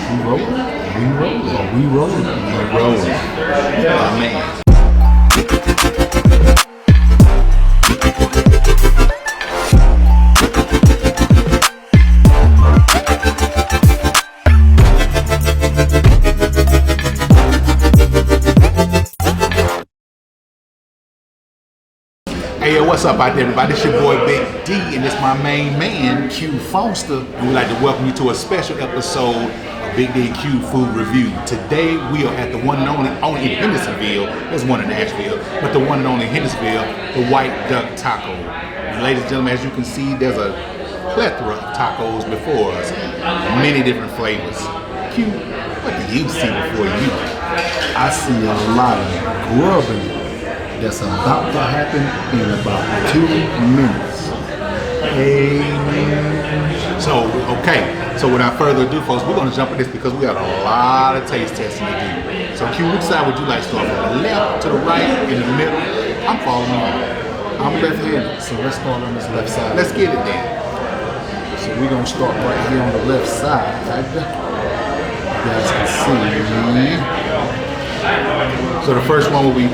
We rolling. We rolling. My man. Hey, yo, what's up out there, everybody? It's your boy Big D, and it's my main man, Q Foster, and we'd like to welcome you to a special episode of Big D and Q Food Review. Today, we are at the one and only in Hendersonville. There's one in Nashville, but the one and only in Hendersonville, the White Duck Taco. And ladies and gentlemen, as you can see, there's a plethora of tacos before us, many different flavors. Q, what do you see before you? I see a lot of grubbing that's about to happen in about 2 minutes. Amen. So without further ado, folks, we're going to jump at this because we got a lot of taste testing to do. So Q, which side would you like to start from? The left to the right, in the middle? I'm following you. I'm left-handed, so let's start on this left side. Let's get it then. So we're going to start right here on the left side. You guys can see. So the first one we'll be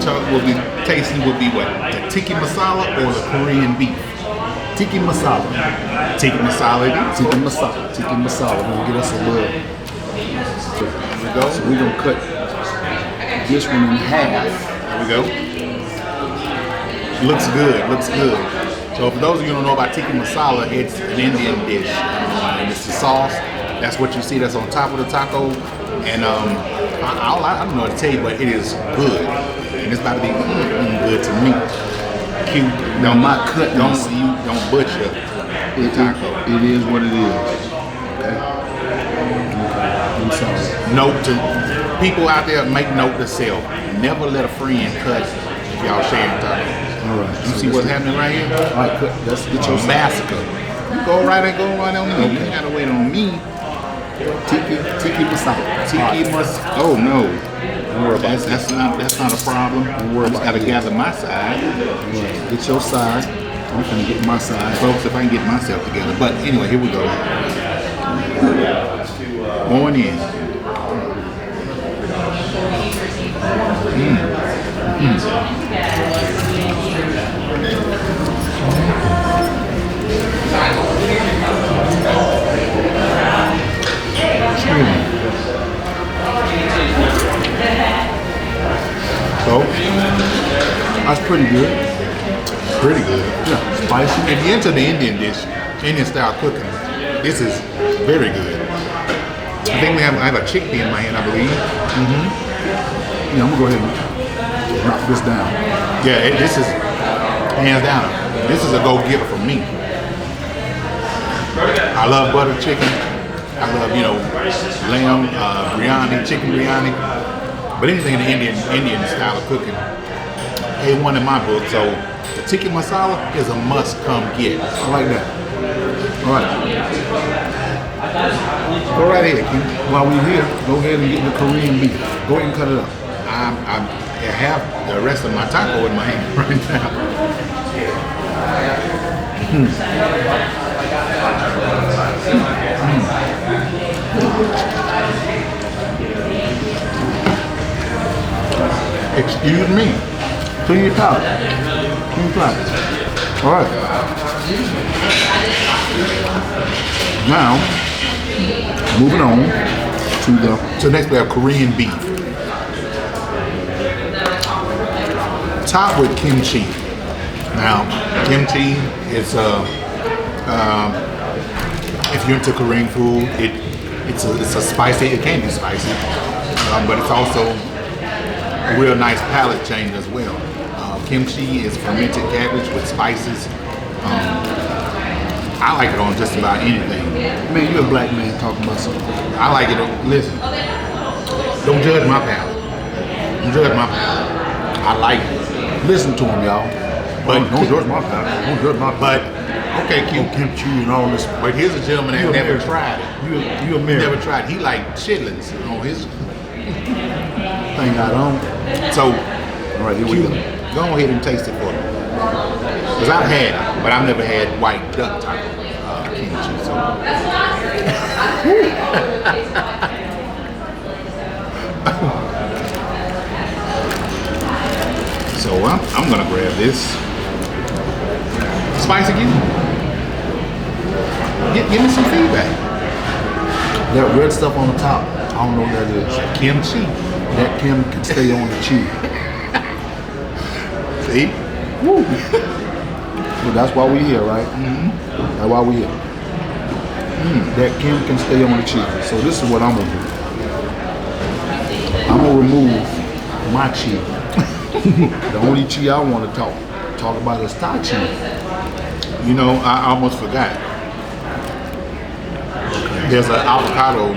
tasting will be what? The Tikka Masala or the Korean beef? Tikka masala. Tikka Masala it is? Tikka masala. Tikka masala. We're going to get us a little. Here we go. So we're going to cut this one in half. There we go. Looks good, looks good. So for those of you who don't know about Tikka Masala, it's an Indian dish. And it's the sauce. That's what you see that's on top of the taco. And I don't know what to tell you, but it is good. And it's about to be good to me. Cute. Now my cut, don't butcher the taco. It is what it is. Okay. I'm sorry. Note to people out there, make note to self. Never let a friend cut if y'all sharing tacos. All right. You see what's happening right here? All right, cut. Let's get your massacre. You go right on me. Okay. You gotta wait on me. Tikka masala. Oh no. That's not a problem. I just gotta gather my side. Right. Get your side. I'm gonna get my side. Folks, if I can get myself together. But anyway, here we go. Going in. So, that's pretty good. Pretty good. Yeah, spicy. If you're into the Indian dish, Indian style cooking, this is very good. I think I have a chickpea in my hand, I believe. Yeah, I'm gonna go ahead and knock this down. Yeah, this is hands down. This is a go-getter for me. I love butter chicken. I love, lamb, biryani, chicken biryani. But anything in the Indian style of cooking, A1 in my book. So the Tikka Masala is a must-come get. I like that. All right. Go right ahead, Q. While we're here, go ahead and get the Korean beef. Go ahead and cut it up. I have the rest of my taco in my hand right now. Excuse me. Clean your palate. Clean your palate. All right. Now, moving on to the. So next we have Korean beef. Topped with kimchi. Now, kimchi is if you're into Korean food, it's a spicy. It can be spicy, but it's also a real nice palate change as well. Kimchi is fermented cabbage with spices. I like it on just about anything. Man, you're a black man talking about something. I like it. Listen, don't judge my palate. Don't judge my palate. I like it. Listen to him, y'all. But don't judge my palate. Don't judge my palate. But okay, kimchi and all this. But here's a gentleman that never tried it. You American. Never tried. He like chitlins on his thing out on. So, all right, here we go. Go ahead and taste it for me. Because I've had it, but I've never had white duck kimchi. So. gonna grab this. Spice again. Give me some feedback. That red stuff on the top, I don't know what that is. Kimchi. That Kim can stay on the cheese. See? Woo. But that's why we here, right? That's why we here. That Kim can stay on the cheese. So this is what I'm gonna do. I'm gonna remove my cheese. The only cheese I want to talk about is Thai cheese. You know, I almost forgot. There's an avocado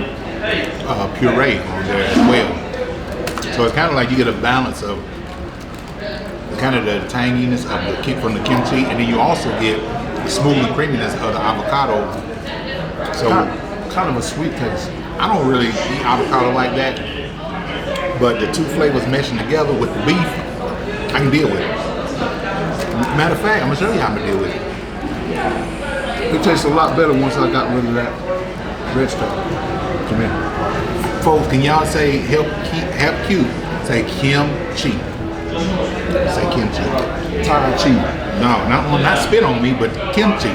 puree on there as well. So it's kind of like you get a balance of kind of the tanginess of from the kimchi, and then you also get the smooth and creaminess of the avocado. So kind of a sweet taste. I don't really eat avocado like that, but the two flavors meshing together with the beef, I can deal with it. Matter of fact, I'm gonna show you how I'm gonna deal with it. It tastes a lot better once I got rid of that red stuff. Come here. Folks, can y'all say help cute? Say kimchi. Say kimchi. Thai cheese. No, not spit on me, but kimchi.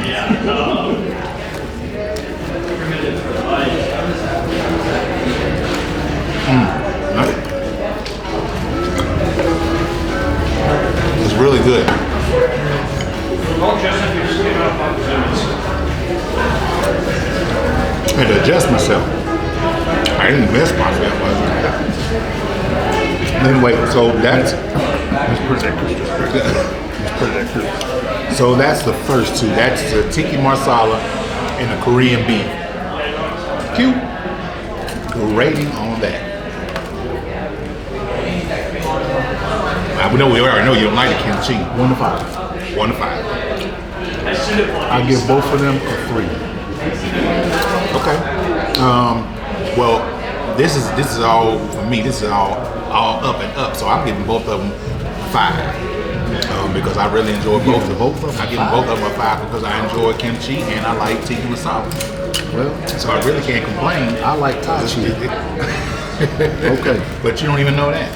It's really good. I had to adjust myself. I didn't miss myself. Anyway, so that's so that's the first two. That's the tikka masala and the Korean beef. Cute. Rating on that. We already know you don't like the kimchi. 1 to 5. 1 to 5. I give both of them a 3. Okay. Well, this is all for me. This is all up and up. So I'm giving both of them 5 because I really enjoy both of them. I give both of them a 5 because I enjoy kimchi and I like tikka masala. Well, so I really can't complain. I like Thai cheese. Okay. But you don't even know that.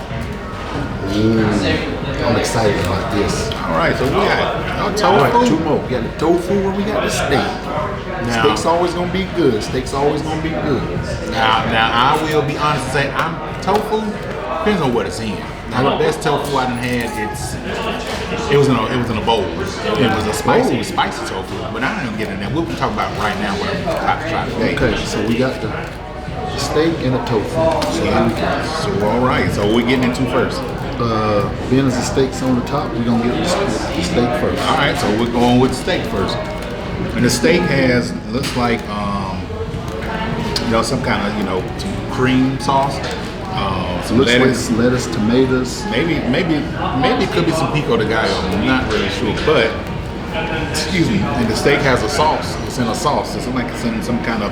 I'm excited about this. All right, so we got tofu. All right, 2 more. We got the tofu and we got the steak. Now, Steak's always gonna be good. Steak's always gonna be good. Now I will be honest and say tofu depends on what it's in. Now the best tofu I done had, it was in a bowl. It was a spicy tofu, but I don't get in there. We'll be talking about it right now what I'm about to try today. Okay, so we got the steak and the tofu. So here we go. So all right, so we're getting into first. Being as the steak's on the top, we're gonna get the steak first. All right, so we're going with the steak first. And the steak looks like some kind of some cream sauce. Some lettuce, tomatoes. Maybe it could be some pico de gallo. I'm not really sure, but excuse me. And the steak has a sauce. It's in a sauce. It's like it's in some kind of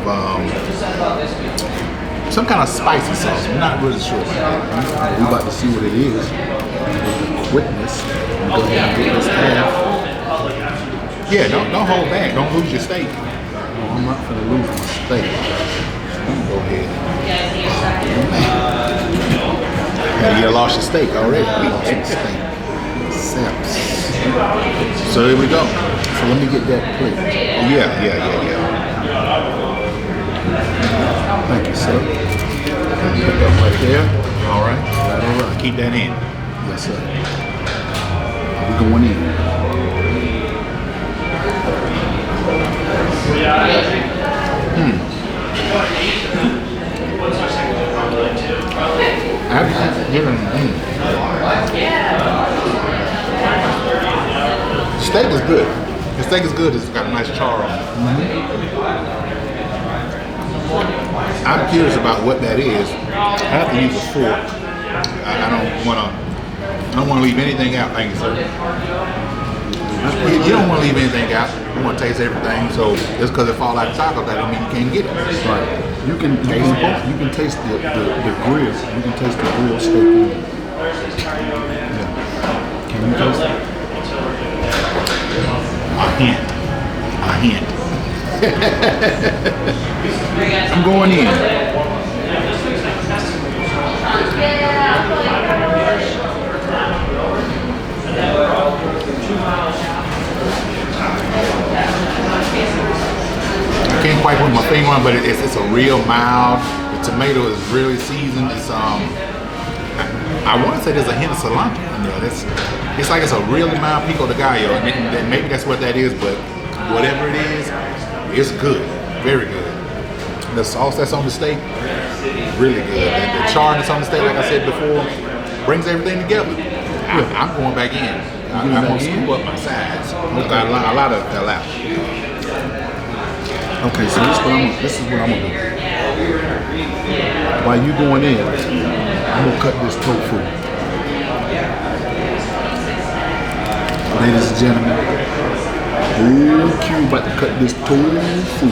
spicy sauce. I'm not really sure. We're about to see what it is. With the quickness. Go ahead and get this half. Yeah, don't hold back. Don't lose your steak. No, I'm not gonna lose my steak. Go ahead. Hey, you lost your steak already. I lost my steak. Saps. So here we go. So let me get that plate. Yeah. Thank you, sir. Put that right there. All right. All right. Keep that in. Yes, sir. We're going in. Steak is good. The steak is good. It's got a nice char on it. I'm curious about what that is. I have to use a fork. I don't want to leave anything out. Thank you, sir. You don't want to leave anything out. You want to taste everything. So just because it falls out of taco, that don't mean you can't get it. Right. You can taste the grill. You can taste the grill steak in it. Yeah. Can you taste it? A hint. I'm going in. but it's a real mild. The tomato is really seasoned. It's I want to say there's a hint of cilantro in there. It's like it's a really mild pico de gallo, and maybe that's what that is. But whatever it is, it's good, very good. The sauce that's on the steak, really good. And the char that's on the steak, like I said before, brings everything together. I'm going back in. I'm gonna scoop up my sides. A lot of it fell out. Okay, so this is what I'm gonna do. While you going in, I'm gonna cut this tofu. Ladies and gentlemen, Q about to cut this tofu.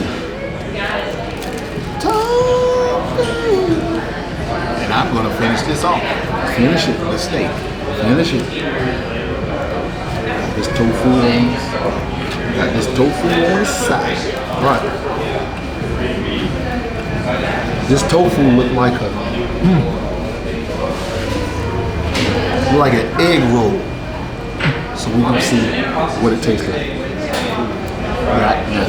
And I'm gonna finish this off. Finish it. The steak. Finish it. This tofu on. Got this tofu on the side. Right. This tofu look like an egg roll. So we're gonna see what it tastes like. Right now.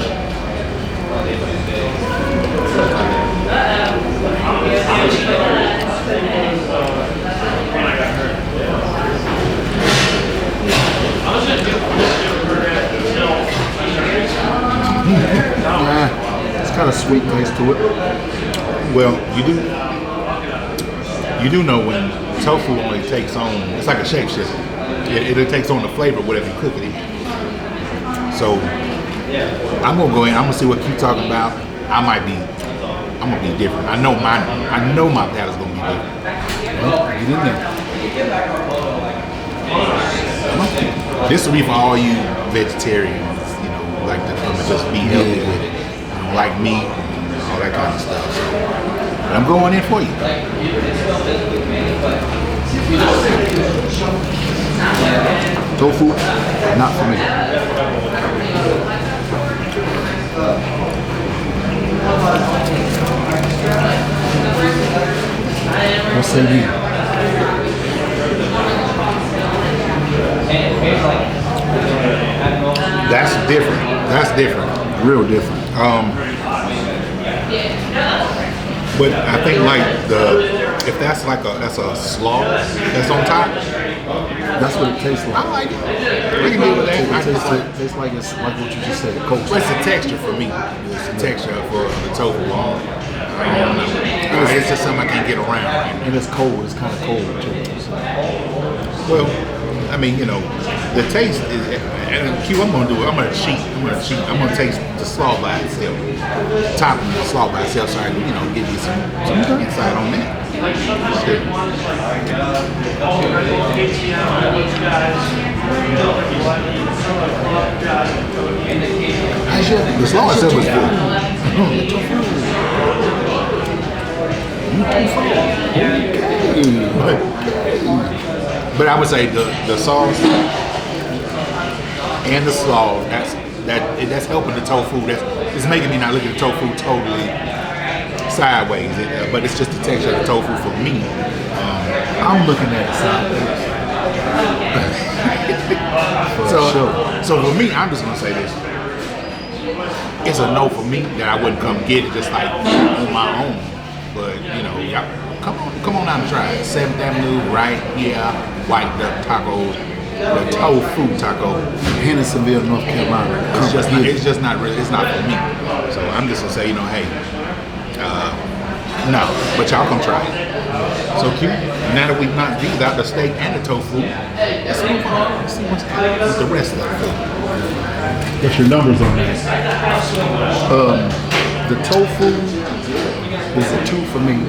It's got a sweet taste to it. Well, you do know when tofu only takes on, it's like a shapeshifter. It takes on the flavor of whatever you cook it in. So I'm gonna go in. I'm gonna see what you talking about. I'm gonna be different. I know my palate's gonna be different. Well, get in there. This will be for all you vegetarians, like to come and just be healthy with it. Like meat, all that kind of stuff. So, but I'm going in for you. Tofu, not for me. What's that mean? That's different. That's different. Real different. But I think like if that's a slaw that's on top, that's what it tastes like. I like it. We can deal with that. It tastes like it's like what you just said, coach. What's the texture for me? It's the texture for the tofu. I don't know. It's just something I can't get around. And it's cold. It's kind of cold too. So. Well, I mean, the taste is. And Q, I'm gonna cheat. I'm gonna taste the slaw by itself, topping the slaw by itself, so I can, give you some insight on that. Shit. The slaw itself is good. But I would say the sauce and the slaw, that's helping the tofu. It's making me not look at the tofu totally sideways. But it's just the texture of the tofu for me. I'm looking at it sideways. So for me, I'm just gonna say this. It's a no for me that I wouldn't come get it just like on my own. But y'all come on out and try it. 7th Avenue, right here, White Duck Tacos. The tofu taco, Hendersonville, North Carolina. It's just not really. It's not for me. So I'm just gonna say, hey, no. But y'all come try it. So Q. Now that we've knocked these out, the steak and the tofu, let's move on. Let's see what's happening with the rest of the food. What's your numbers on that? The tofu is a 2 for me,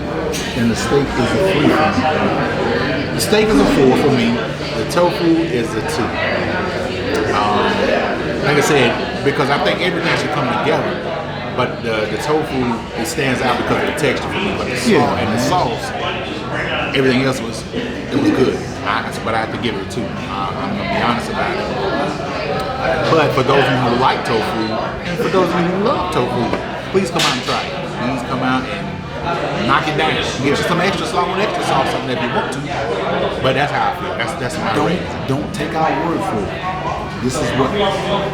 and the steak is a 3 for me. The steak is a 4 for me. The tofu is a 2. Like I said, because I think everything should come together. But the tofu, it stands out because of the texture for me. But the slaw and the sauce, everything else was good. But I have to give it a 2. I'm gonna be honest about it. But for those of you who like tofu, and for those of you who love tofu, please come out and try it. Please come out and knock it down. Get you some extra sauce and extra sauce on if you want to. But that's how I feel. That's my rate. Don't take our word for it. This is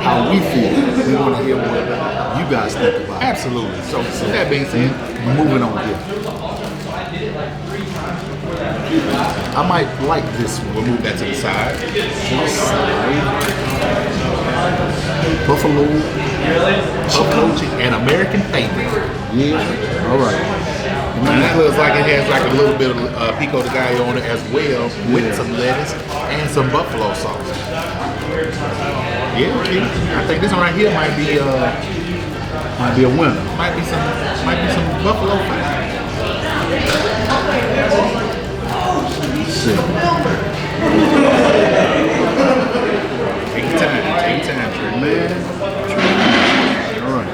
how we feel. We want to hear what you guys think about it. Absolutely. So with that being said, Moving on here. I might like this one. we'll move that to the side. Buffalo. Buffalo chicken, an American favorite. Yeah. All right. And it looks like it has like a little bit of pico de gallo on it as well, with some lettuce and some buffalo sauce. Yeah, cute. I think this one right here might be a winner. might be some buffalo fat. Shit. Take your time, Trey. Man. All right.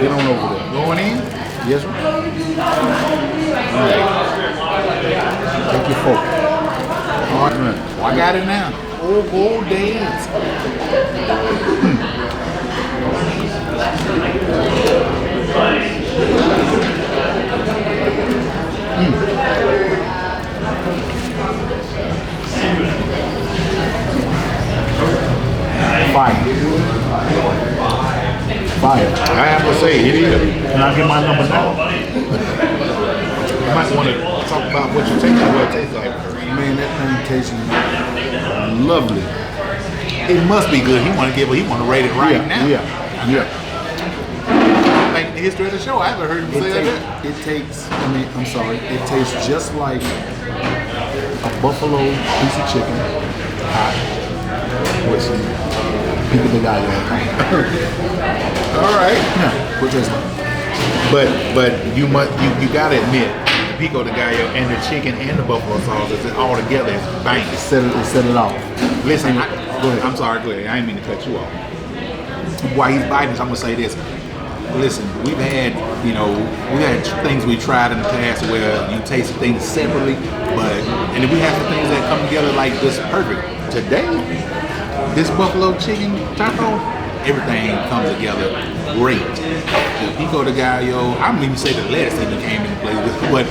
Get on over there. Going in? Yes, sir. All right. Take your fork. All right, man. Oh, I got it now. Oh, dance. Fire. Fire. I have to say, it is. Can I get my number now? You might want to talk about what you take and what it tastes like first. Man, that thing tastes lovely. It must be good. He want to rate it right now. Yeah. Like the history of the show, I haven't heard him say that. It tastes just like a buffalo piece of chicken with some pico de gallo. All right. Yeah, what tastes like? But you gotta admit, the pico de gallo and the chicken and the buffalo sauce is all together. It's bang. Set it off. Listen, Go ahead. I'm sorry, go ahead. I didn't mean to cut you off. While he's biting this, I'm gonna say this. Listen, we've had things we tried in the past where you taste things separately, and then we have some things that come together like this perfect. Today, this buffalo chicken taco, everything comes together great. The pico de gallo, I don't even say the lettuce even came into play with, but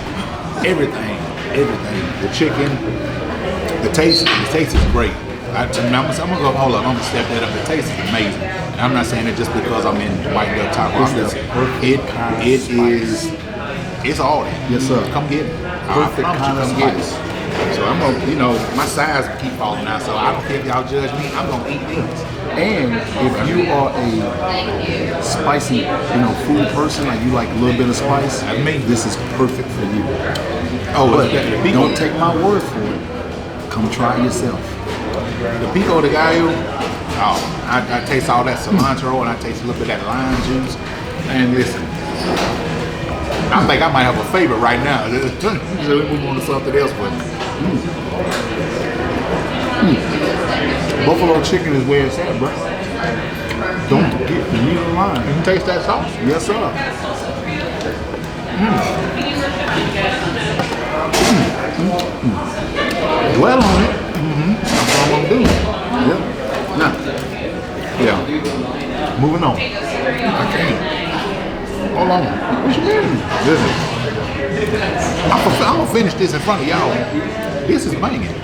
everything, the chicken, the taste is great. I'm gonna step that up. The taste is amazing. And I'm not saying it just because I'm in White Duck Taco. It's all that. Yes, sir. Come get it. Perfect kind of spice. So I'm gonna, my size keep falling out. So I don't care if y'all judge me. I'm gonna eat these. And if you are a spicy, food person, like you like a little bit of spice, this is perfect for you. But don't take my word for it. Come try it yourself. The pico de gallo, I taste all that cilantro and I taste a little bit of that lime juice. And listen, I think I might have a favorite right now. So we move on to something else, but Buffalo chicken is where it's at, bro. Don't get the meat of the line. you can taste that sauce. Yes, sir. Dwell on it. That's what I'm gonna do. Yep. Now, Yeah. moving on. I can't. Hold on. What you mean? Listen. I'm gonna finish this in front of y'all. This is banging.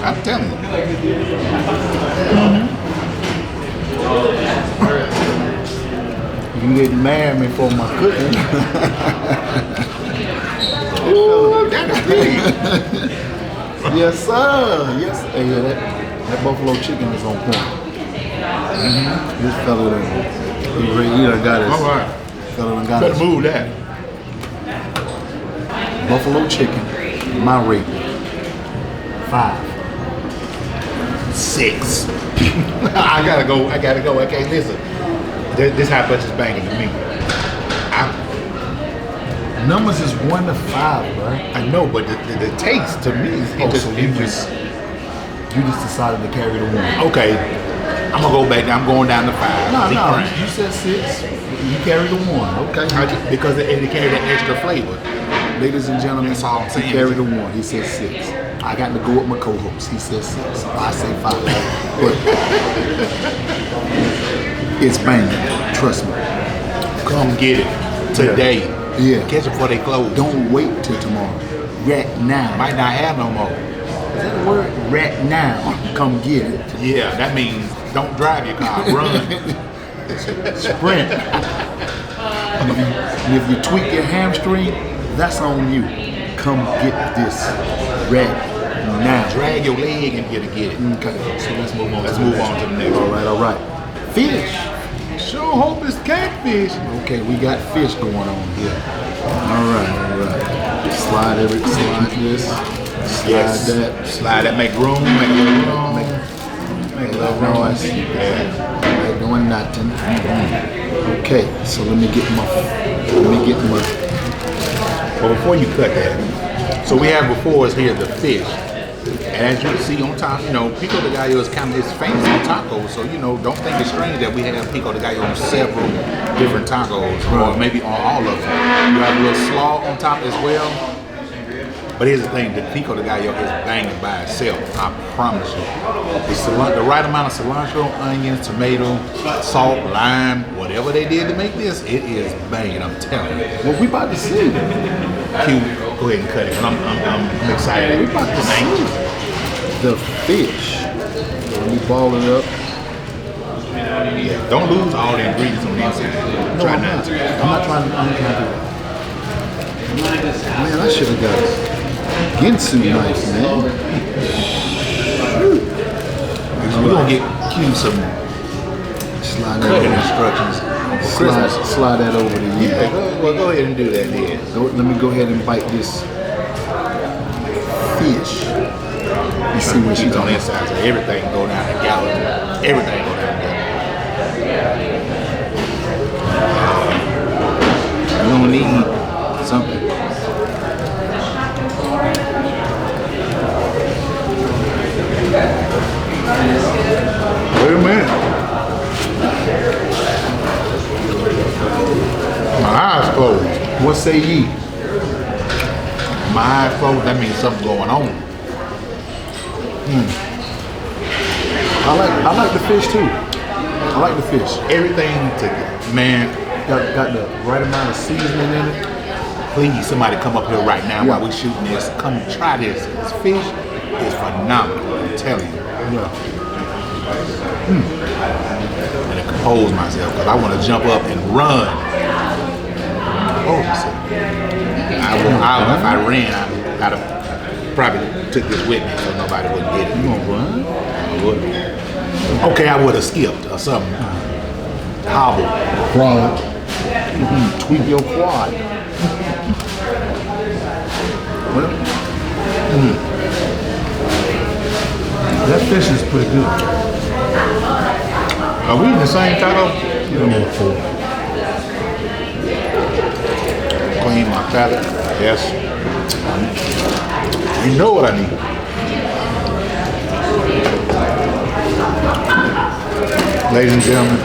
I'm telling you. You get mad at me for my cooking. Ooh, that is great. Yes, sir. Yes. Hey, yeah, that buffalo chicken is on point. This fella done, he done got his. All right. Fella done got Better his. move that. Buffalo chicken, my rating, 5. 6. I gotta go. Okay, listen. This how much is banging to me. Numbers is 1 to 5, bro. I know, but the taste to me is So you just decided to carry the one. okay. I'm gonna go back. I'm going down to 5. No, Deep frying. you said 6. You carry the one. Okay. Because it carried that extra flavor. Ladies and gentlemen, That's all I'm he saying. carried the one. He said 6. I got to go with my co-host. He said 6. I say 5. But it's banging. Trust me. Come get it today. Yeah. Catch them before they close. Don't wait till tomorrow. Rat now. Might not have no more. Is that a word? Rat now. Come get it. Yeah, that means don't drive your car, run. Sprint. And if you tweak your hamstring, that's on you. Come get this rat now. Drag your leg and get it. Okay, so let's move on. Let's move on to the next one. All right. Fish. Sure hope it's catfish. Okay, we got fish going on here. All right. Slide this. Slide Slide that. Make room. Make a little room. Make a little noise. Yeah. Ain't doing nothing. Okay, so let me get my. But before you cut that, so we have before us here the fish. And as you can see on top, pico de gallo is famous on tacos. So don't think it's strange that we have pico de gallo on several different tacos, or maybe on all of them. You have a little slaw on top as well. But here's the thing: the pico de gallo is banging by itself. I promise you. The right amount of cilantro, onions, tomato, salt, lime, whatever they did to make this, it is banging. I'm telling you. What we about to see? Q, go ahead and cut it. I'm excited. We about to see the fish. Let me ball it up. Yeah, don't lose all the ingredients on the inside. No, I'm not trying to do that. Man, I should have got a Ginsu knife, man. We're going to get Q some cutting instructions. Slide that over to you. Yeah, go ahead and do that then. Let me go ahead and bite this fish. You see what she's on the inside, so everything go down together. Everything go down together. You don't need something. Wait a minute. My eyes closed. What say ye? My eyes closed, that means something's going on. I like the fish too. I like the fish. Everything man. Got the right amount of seasoning in it. Please, somebody come up here right now while we're shooting this. Come try this. This fish is phenomenal, I'm telling you. Yeah. And I compose myself because I want to jump up and run. If I ran, I'd have probably took this with me so nobody wouldn't get it. You gonna run? I would. Okay, I would have skipped or something. Hobble. Crawl. Tweak your quad. Well, that fish is pretty good. Are we in the same taco? Yeah. Clean my palate. Yes. You know what I need. Ladies and gentlemen,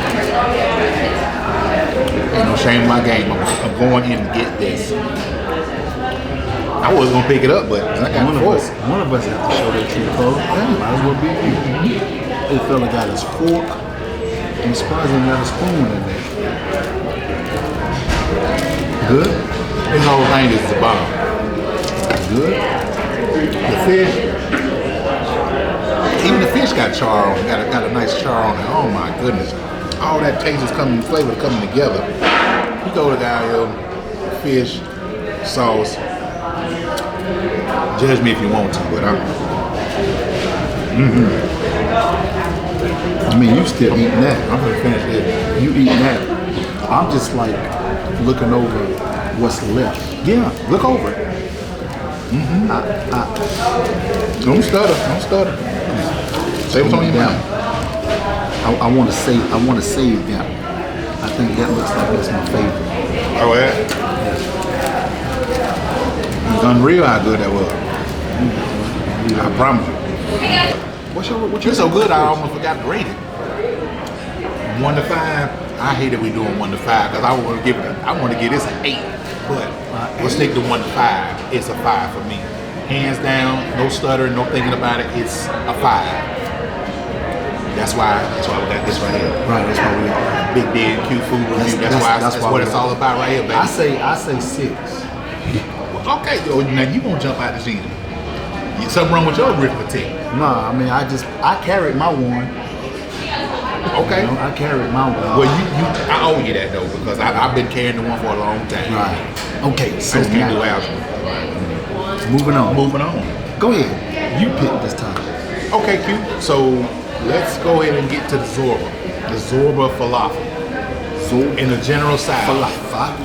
ain't no shame in my game. I'm going in to get this. I was gonna pick it up, but I got one of us have to show their true colors. Yeah, might as well be you. This fella got his fork and surprisingly got a spoon in there. Good? This whole thing is the bomb. Good? The fish, even the fish got char on it, got a nice char on it. Oh my goodness. All that taste is coming, flavor coming together. Pico de gallo, fish, sauce. Judge me if you want to, but I'm. I mean, you still eating that. I'm gonna finish this. You eating that. I'm just like looking over what's left. Yeah, look over it. Don't stutter. Say what's on your mind. I want to save them. I think that looks like that's my favorite. Oh yeah. It's unreal how good that was. I promise you. It's so good I almost forgot to rate it. 1 to 5. I hate that we doing 1 to 5 because I want to give this an 8. But we'll stick to 1 to 5. It's a 5 for me. Hands down, no stuttering, no thinking about it. It's a 5. That's why we got this right here. Right, that's why we got Big D and Q food review. That's what it's all about right here, baby. I say 6. Okay, yo, now you gonna jump out the gym. Something wrong with your arithmetic. Nah, I mean I carried my one. Okay. You know, I carried my one. Well, I owe you that though because I've been carrying the one for a long time. Right. Okay, I so just can't do now, algebra. moving on. Go ahead. You pick this time. Okay, Q. So let's go ahead and get to the Zorba. The Zorba falafel. So In the General Tso's. falafel.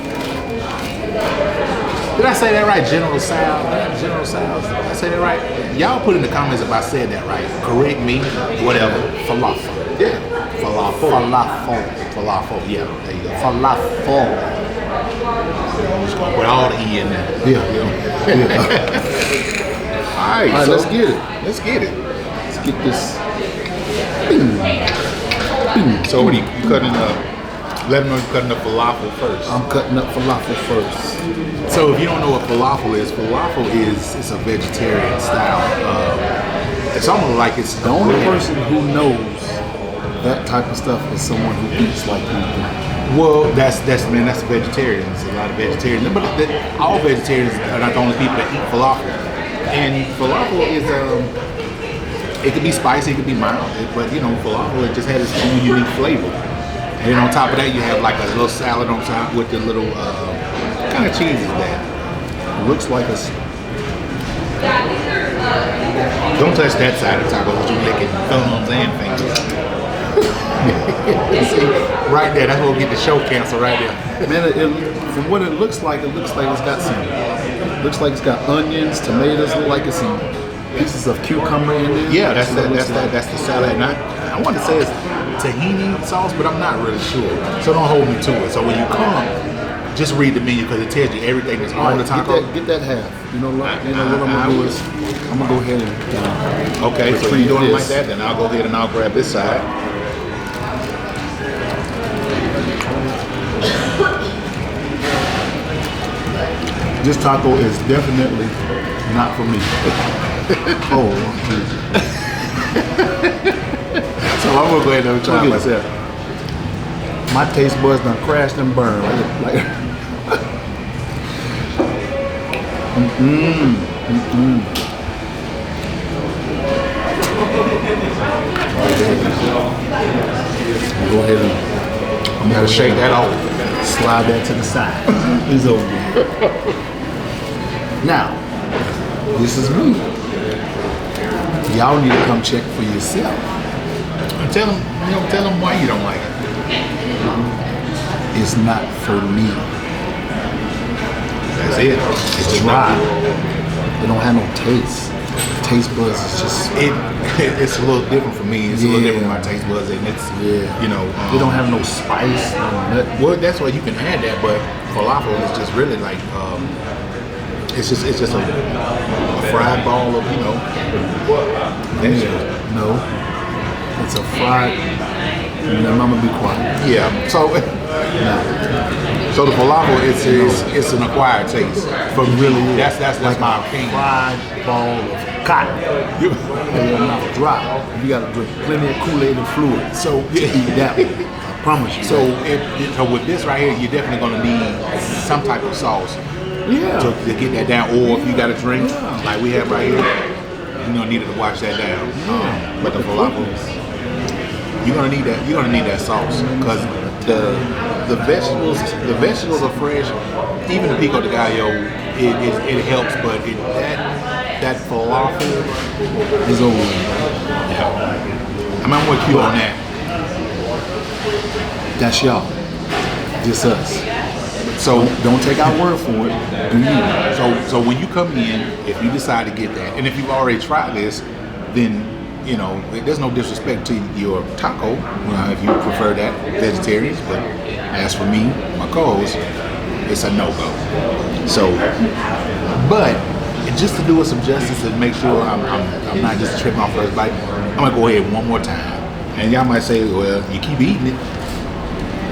Did I say that right? General Tso's. General Tso's. Did I say that right? Y'all put in the comments if I said that right. Correct me. Whatever. Falafel. Yeah. Falafel. Falafel. Falafel. Yeah. There you go. Falafel. Just gonna put all the E in there. Yeah. All right. All right, So let's get it. Let's get it. Let's get this. So what are you cutting up? Let them know you're cutting up falafel first. I'm cutting up falafel first. So if you don't know what falafel is it's a vegetarian style. It's almost like it's The only person who knows that type of stuff is someone who eats like we do. Well, that's vegetarians. A lot of vegetarians, but all vegetarians are not the only people that eat falafel. And falafel is it could be spicy, it could be mild, but you know, falafel it just has its own unique flavor. And then on top of that, you have like a little salad on top with the little what kind of cheese is that? It looks like a. Don't touch that side of the taco because you're licking thumbs and fingers. See, right there, that's what will get the show canceled right there. Man, from what it looks like it's got some. Looks like it's got onions, tomatoes. Look like it's some pieces of cucumber in there. Yeah, that's the salad. And I want to say it's tahini sauce, but I'm not really sure. So don't hold me to it. So when you come, just read the menu because it tells you everything that's on the taco. Get that half. You know what I'm gonna do is I'm gonna go ahead and. Okay, so you're doing it like that, then I'll go ahead and I'll grab this side. This taco is definitely not for me. Oh, So I'm gonna go ahead and try it myself. my taste buds done crashed and burned. Like Go ahead and I'm gonna shake that off. slide that to the side. It's over. Now, this is me. Y'all need to come check for yourself. And tell them why you don't like it. It's not for me. That's it. It's dry. It don't have no taste. Taste buds is just It's a little different for me. It's a little Yeah. different with my taste buds, and it's yeah. you know It don't have no spice, no nothing. well, that's why you can add that, but falafel is just really like it's just a fried ball of vegetables. No. It's a fried. I'm gonna be quiet. Yeah. So the falafel it's an acquired taste. For really, that's Like my a opinion. fried ball of cotton. And your mouth dry. You gotta drink plenty of Kool-Aid and fluid. So eat that one. I promise you. So so with this right here, you're definitely gonna need some type of sauce yeah. to get that down. Or if you got a drink like we have right here, you're gonna need it to wash that down. But the falafel, you're gonna need that. You're gonna need that sauce because the vegetables are fresh. Even the pico de gallo, it helps, but that falafel It's over. yeah. I'm with you on that. That's y'all. Just us. So Don't take our word for it. Do you? So when you come in, if you decide to get that, and if you've already tried this, then you know there's no disrespect to your taco if you prefer that, vegetarians. But as for me, my co-host, it's a no-go. So, but just to do it some justice and make sure I'm not just tripping off first bite, I'm gonna go ahead one more time. And y'all might say, well, you keep eating it.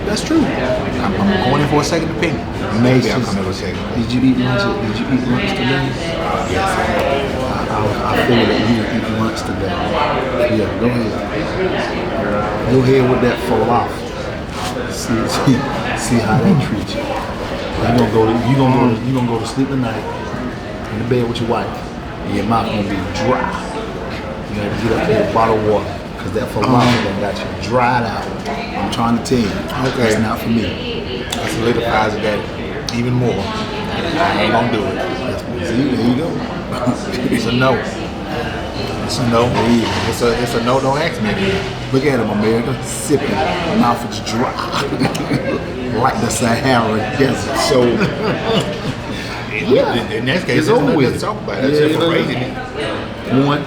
That's true. I'm going in for a second opinion. Maybe I'll come in for a second. Did you eat lunch? Did you eat lunch today? Yes. I feel that you didn't eat lunch lunch today. Yeah, go ahead. Go ahead with that falafel. See how that treats you. You gonna go to sleep tonight in the bed with your wife, and your mouth gonna be dry. You gotta get up and get a bottle of water, cause that falafel done got you dried out. I'm trying to tell you, Okay. it's not for me. That solidifies that even more. I ain't gonna do it. See, there you go. It's a no. It's a no. It's a no. Don't ask me again. Look at him, America, sipping, mouth is dry, like the Sahara Desert. So, in that case, It's there's over nothing with. to talk about. That's just for rating it. 1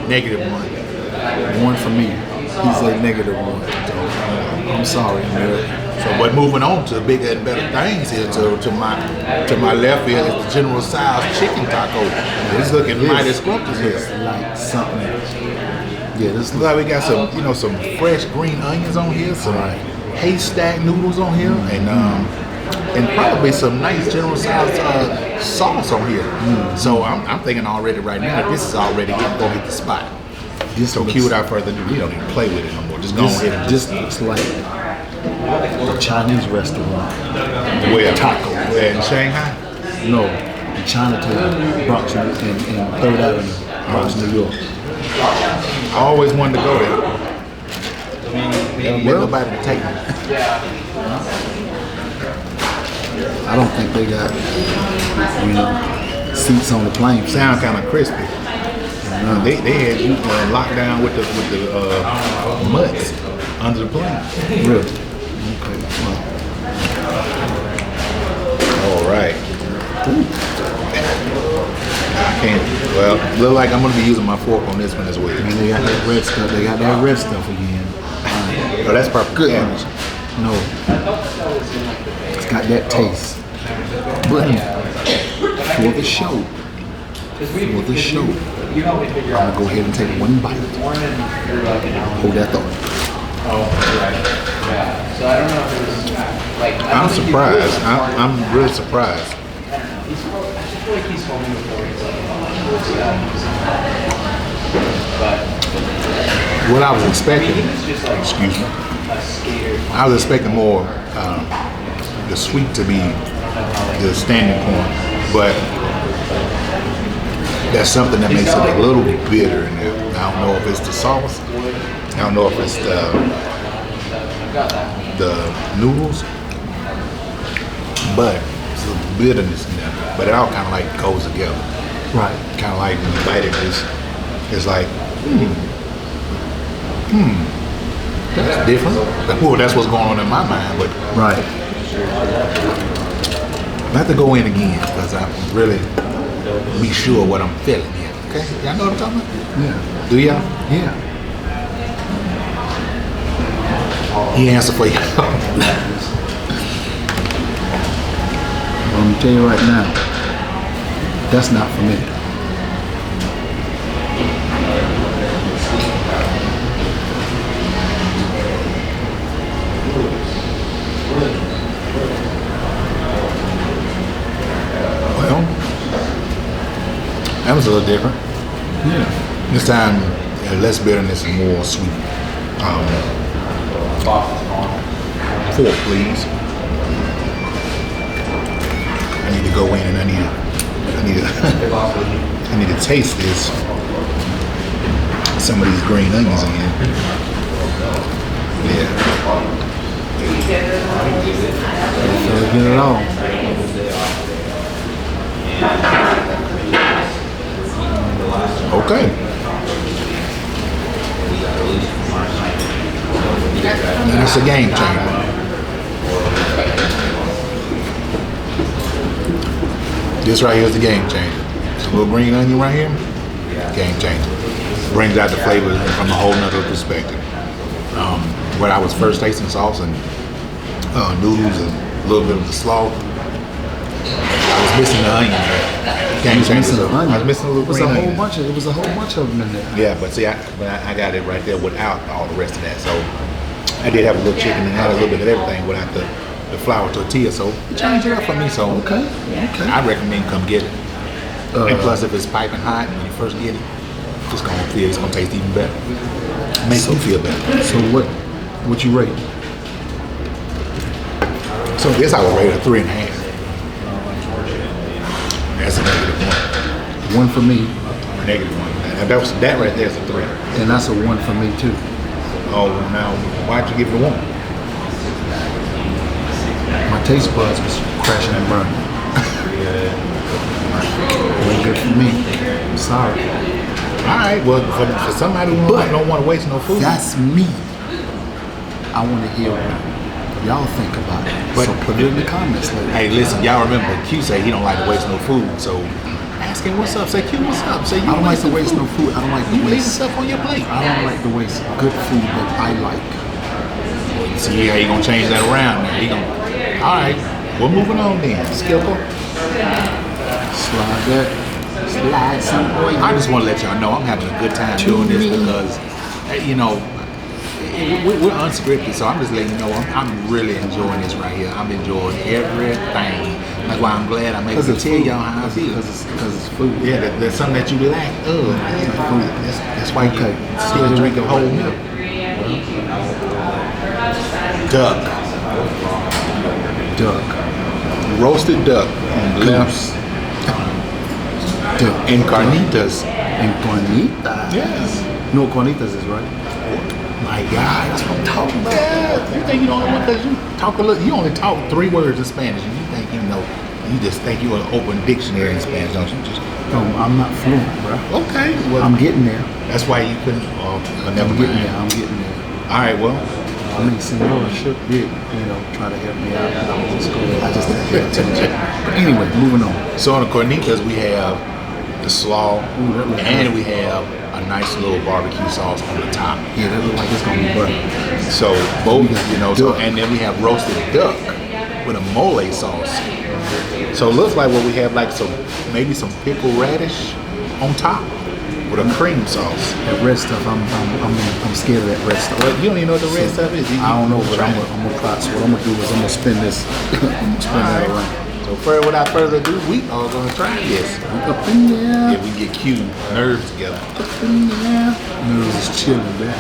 -1. for me. He's a -1. So, I'm sorry, America. So, but moving on to bigger and better things here. To my left here is the General Tso's chicken taco. It's looking mighty scrumptious here. It's like something. Yeah, this Looks like we got some fresh green onions on here, some Right. haystack noodles on here, and probably some nice General Tso's sauce on here. So I'm thinking already right now this is already gonna hit the spot. This So looks- cue without further ado, we don't even play with it no more. Just go ahead and This looks like a Chinese restaurant. where taco. Where in Shanghai? No, in Chinatown, Bronx, in 3rd Avenue, Bronx, New York. I always wanted to go there. Never met Well- nobody to take me. I don't think they got, seats on the plane. Sound kind of crispy. They had you locked down with the mutts under the plane. Really? Okay. Well, All right. I can't. Well, look like I'm gonna be using my fork on this one as well. and they got that red stuff. They got that red stuff again. Oh, that's probably Good. cabbage. No. It's got that taste. But for the show, I'm gonna go ahead and take one bite. Hold that thought. I'm surprised. I'm really surprised. What I was expecting, excuse me, I was expecting more the sweet to be the standing point, but that's something that makes it a little bitter in there. I don't know if it's the sauce. I don't know if it's the noodles, but it's a bitterness in there. But it all kind of like goes together. Right. Kind of like when you bite it, it's like, that's different. Well, that's what's going on in my mind, but Right. I have to go in again because I'm really be sure what I'm feeling here. Okay, y'all know what I'm talking about? Yeah. Do y'all? Yeah. He answered for you. Let me tell you right now, that's not for me. Well, that was a little different. Yeah. This time, less bitterness and more sweet. Fork, please. I need to go in and I need to taste this. Some of these green onions in here. Yeah. So get it all. Okay. And it's a game changer. This right here is the game changer. This little green onion right here, game changer. Brings out the flavor from a whole nother perspective. When I was first tasting sauce and noodles and a little bit of the slaw, I was missing the onion. Game changer. I was missing a little green onion. It was a whole bunch of them in there. Yeah, but see, I got it right there without all the rest of that. So I did have a little chicken and had a little bit of everything without the flour tortilla. So it changed it up for me. So Okay. I recommend come get it. And plus, if it's piping hot when you first get it, it's gonna taste even better. Makes you feel better. So what you rate? So this I would rate a 3.5. That's a -1. 1 for me, -1. That right there is a 3. and that's a 1 for me too. Oh, now why'd you give it a 1? My taste buds was crashing and burning. Wasn't good for me. I'm sorry. All right, well, for somebody who don't want to waste no food. That's me. I want to hear what y'all think about it. But- So put it in the comments later. Hey, listen, y'all remember Q say he don't like to waste no food, so ask him what's up. Say Q, what's up? Say you I don't like to wasting waste no food. I don't like You to leave waste. stuff on your plate. I don't like to waste good food that I like. See how you gonna change that around now. He gonna. All right, we're moving on then. Skipper. Slide that. Slide some boy. I just want to let y'all know I'm having a good time doing this because, you know, we're unscripted, so I'm just letting you know I'm really enjoying this right here. I'm enjoying everything. That's why I'm glad I'm able to tell y'all how I feel. Because it's food. Yeah, there's something that you like. That's why you still drink a whole milk. Duck. Duck. Roasted duck on the left. Duck. And carnitas. And carnitas. Yes. You know what carnitas is, right? My God, that's what I'm talking about. You think you don't know what because you talk a little. You only talk 3 words in Spanish, and you think you know. You just think you're an open dictionary in Spanish, don't you? Just No, I'm not fluent, bro. okay. Well, I'm getting there. that's why you couldn't. Never I'm getting mind. there. I'm getting there. All right. Well, I mean, Senora should did, try to help me out. I just didn't pay attention. But anyway, moving on. so on the carnitas we have the slaw, Ooh, that looks and good. we have a nice little barbecue sauce on the top. Yeah, that look like it's gonna be butter. So both, We got so duck. and then we have roasted duck with a mole sauce. So it looks like what we have like maybe some pickled radish on top with a cream sauce. That red stuff, I'm scared of that red stuff. But you don't even know what the red stuff is. I don't know, but I'm gonna try. So what I'm gonna do is I'm gonna spin this. I'm gonna spin that around. So without further ado, we are gonna try this. Up in there. Yeah, we get Q nerves together. Up in there. Nerves is chilling, man.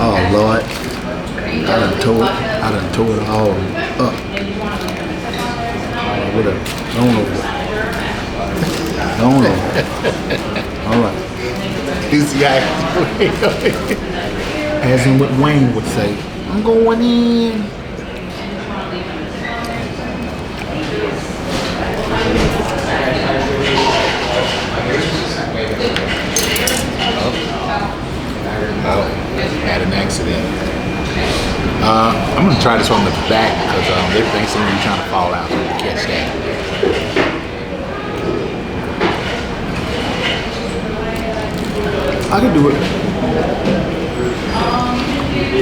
Oh Lord, I done tore it all up. Whatever. Don't know. All right. You see how As in what Wayne would say, I'm going in. had an accident. I'm gonna try this from the back because everything seems to be trying to fall out. So we'll catch that. I can do it.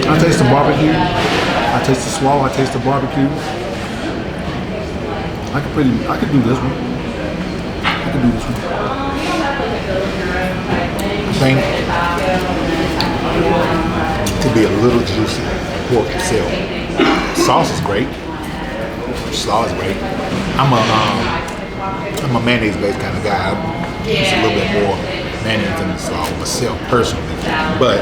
I taste the barbecue. I taste the slaw. I taste the barbecue. I could do this one. I could do this one. I think to be a little juicy, pork itself. Sauce is great. Slaw is great. I'm a mayonnaise based kind of guy. It's a little bit more mayonnaise than the slaw myself personally. But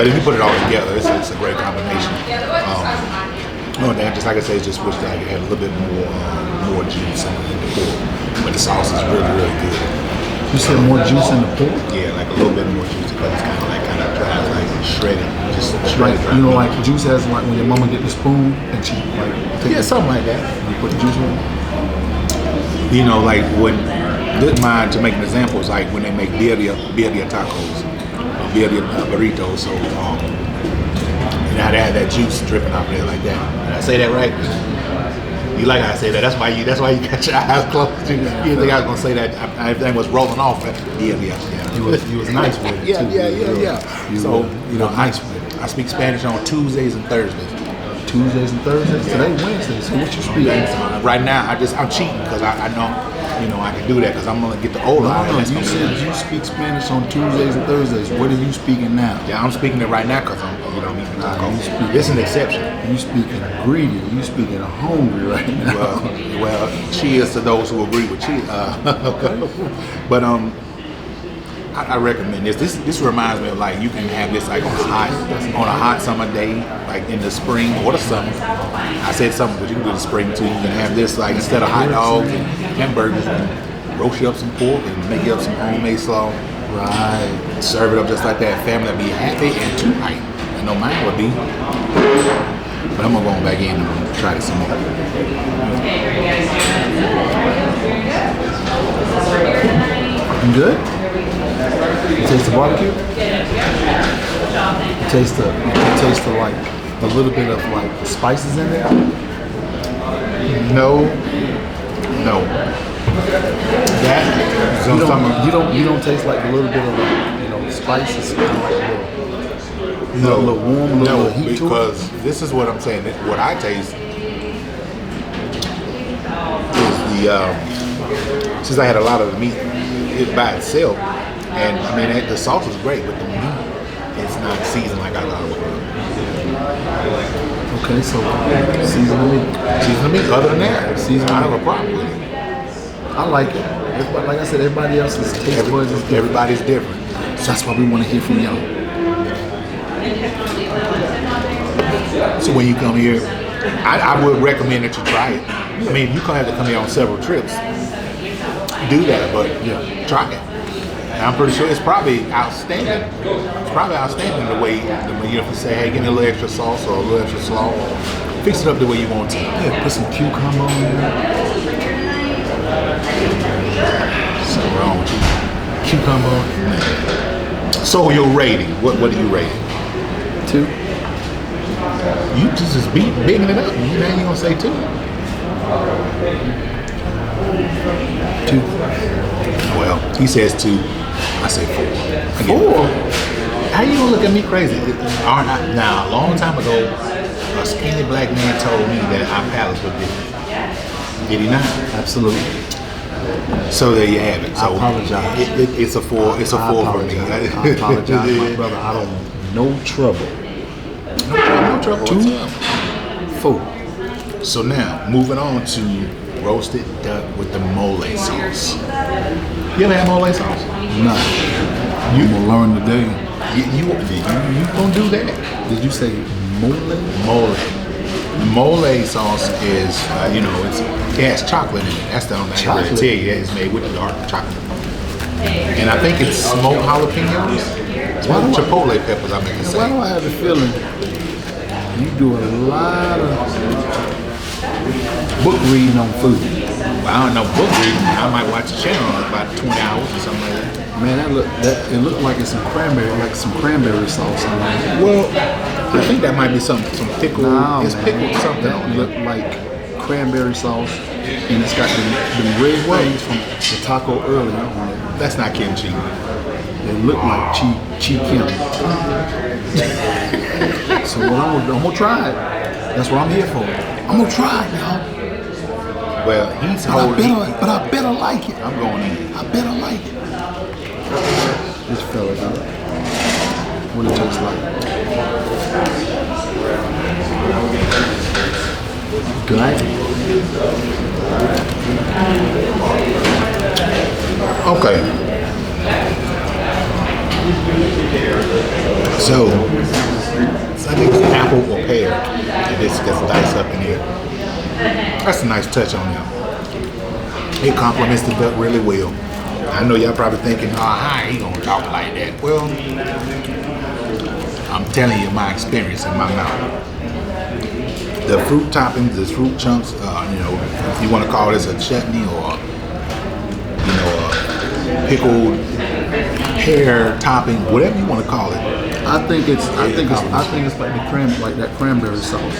if you put it all together, it's a great combination. Just like I said, just wish that I had a little bit more juice in the pork. But the sauce is really, really good. You said more juice in the pork? Yeah, like a little bit more juice because it's kind of dry, like shredded, just Like, shredded. dry. like juice has like when your mama get the spoon and she like take Yeah, something like that. you put the juice in it. Like when to make an example is like when they make birria tacos, birria burritos. So and how they have that juice dripping out there like that. Did I say that right? You like how I say that? That's why you got your eyes closed. You didn't think I was gonna say that? Everything was rolling off. Yeah. You was nice with it too. Yeah. So nice with it. I speak Spanish on Tuesdays and Thursdays. Tuesdays and Thursdays. Today Wednesday. So what you speak? Right now, I'm cheating because I know I can do that because I'm gonna get the older. No, you said you speak Spanish on Tuesdays and Thursdays. What are you speaking now? Yeah, I'm speaking it right now because I'm you don't eat the Nah, taco. you speak- It's an exception. You speaking greedy. You speaking hungry right now. Well, cheers to those who agree with cheers. But I recommend this. This reminds me of like you can have this like on a hot summer day, like in the spring or the summer. I said summer, but you can do the spring too. You can have this like instead of hot dogs and hamburgers, roast you up some pork and make you up some homemade slaw. Right. Serve it up just like that. Family will be happy and tonight. I know mine would be. But I'm gonna go back in and I'm gonna try this some more. You good? You taste the barbecue? You taste the like a little bit of like spices in there? No. That is on some of- You don't taste like a little bit of like, spices, kind of like a little warm, a little heat to it? because this is what I'm saying. What I taste is the since I had a lot of the meat by itself, and I mean the sauce is great, but the meat it's not seasoned like I thought it would. Okay, so season the meat. Season the meat. Other than that, Season I don't have the a problem with it. I like it. Everybody, like I said, everybody else's taste buds is different. Everybody's different. So that's why we want to hear from y'all. So when you come here, I would recommend that you try it. I mean, you have to come here on several trips. Do that, but try it. And I'm pretty sure it's probably outstanding. It's probably outstanding the way if you say, hey, give me a little extra sauce or a little extra slaw. Fix it up the way you want to. Yeah, put some cucumber on there. Something wrong with you. Cucumber. So your rating, what do you rate it? 2. You just bigging it up. Now you gonna say 2? 2. Well, he says 2. I say 4. Again, 4. How you gonna look at me crazy? Now, a long time ago, a skinny black man told me that our palates were different. Did he not? Absolutely. So there you have it. So I apologize. It's a 4. It's a 4 for me. I apologize, my brother. I don't want no trouble. No trouble. 2. 4. So now, moving on to roasted duck with the mole sauce. You ever had mole sauce? Nah. You gonna learn today. You gonna do that? Did you say mole? Mole. Mole sauce is, it has chocolate in it. That's the only thing I can Chocolate. tell you. It's made with dark chocolate. And I think it's smoked jalapenos. Smoked chipotle peppers, I make it Why do say. I have the feeling you do a lot of book reading on food? Well, I don't know book reading. I might watch a channel in about 20 hours or something like that. Man, it looked like it's some cranberry sauce on there. Well, I think that might be some pickled. Nah, It's man, pickled something that on look it. like cranberry sauce, and it's got the red things from the taco earlier on it. That's not kimchi. They look like chi kim. So what I'm gonna try it. That's what I'm here for. I'm gonna try it, y'all. Well, he's But holding. I better like it. I'm going in. I better like it. This fella, dude. What it tastes like. Good. Okay. So I think it's apple or pear. And this gets diced up in here. That's a nice touch on them. It complements the duck really well. I know y'all probably thinking, how he gonna talk like that? Well, I'm telling you my experience in my mouth. The fruit toppings, the fruit chunks, if you want to call this a chutney or, a pickled pear topping, whatever you want to call it. I think it's like that cranberry sauce.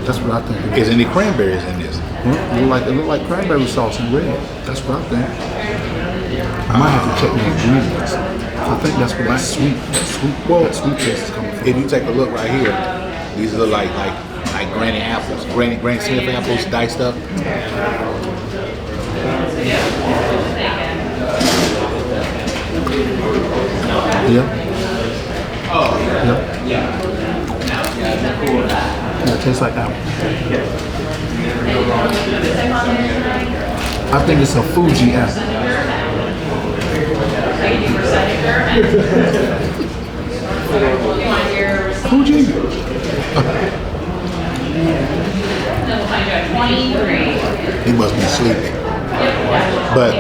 That's what I think. Is any cranberries in this? It look like cranberry sauce in red. That's what I think. I might have to check the ingredients. I think that's where that sweet taste is coming from. If you take a look right here, these look like Granny apples, Granny Smith apples diced up. Yeah. Yeah, it tastes like apple. I think it's a Fuji apple. Fuji? He must be sleeping. But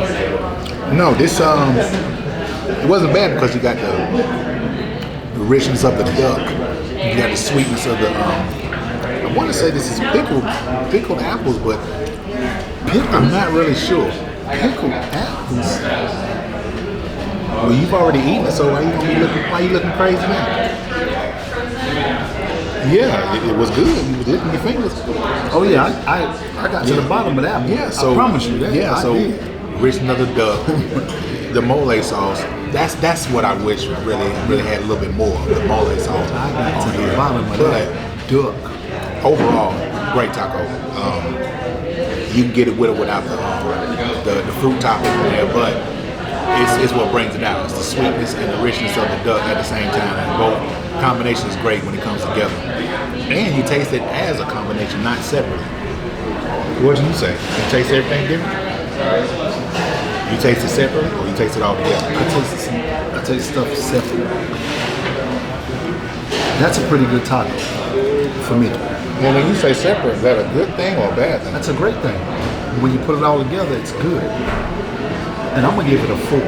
no, this it wasn't bad because you got the richness of the duck. You got the sweetness of the I want to say this is pickled apples, but I'm not really sure. Pickled apples? Well, you've already eaten it, so why you looking crazy now? Yeah, it was good. You were licking your fingers. Oh yeah, I got to the bottom of that one. Yeah, so I promise you that. Yeah, I so did. richness of the duck, the mole sauce. That's what I wish really had a little bit more of the mole sauce. I got to the bottom of But that duck. overall, great taco. You can get it with or without the fruit topping in there, but it's what brings it out. It's the sweetness and the richness of the duck at the same time. And both combination is great when it comes together. And you taste it as a combination, not separately. What did you say? You taste everything different? You taste it separately or you taste it all together? I taste stuff separate. That's a pretty good taco for me. Well, when you say separate, is that a good thing or a bad thing? That's a great thing. When you put it all together, it's good. And I'm gonna give it a 4.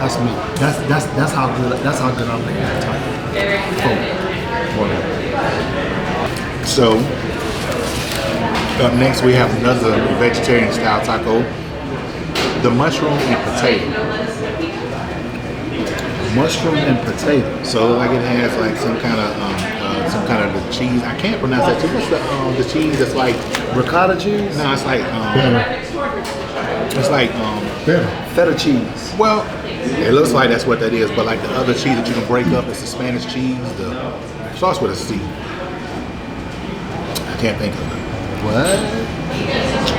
That's me. That's how good I make that taco. 4. So, up next we have another vegetarian style taco, the mushroom and potato. Mushroom and potato. So like it has like some kind of the cheese. I can't pronounce that too. What's the cheese that's like? Ricotta cheese? No, it's like Feta cheese. well, it looks like that's what that is. But like the other cheese that you can break up, it's the Spanish cheese. The sauce with a C. I can't think of it. What? Let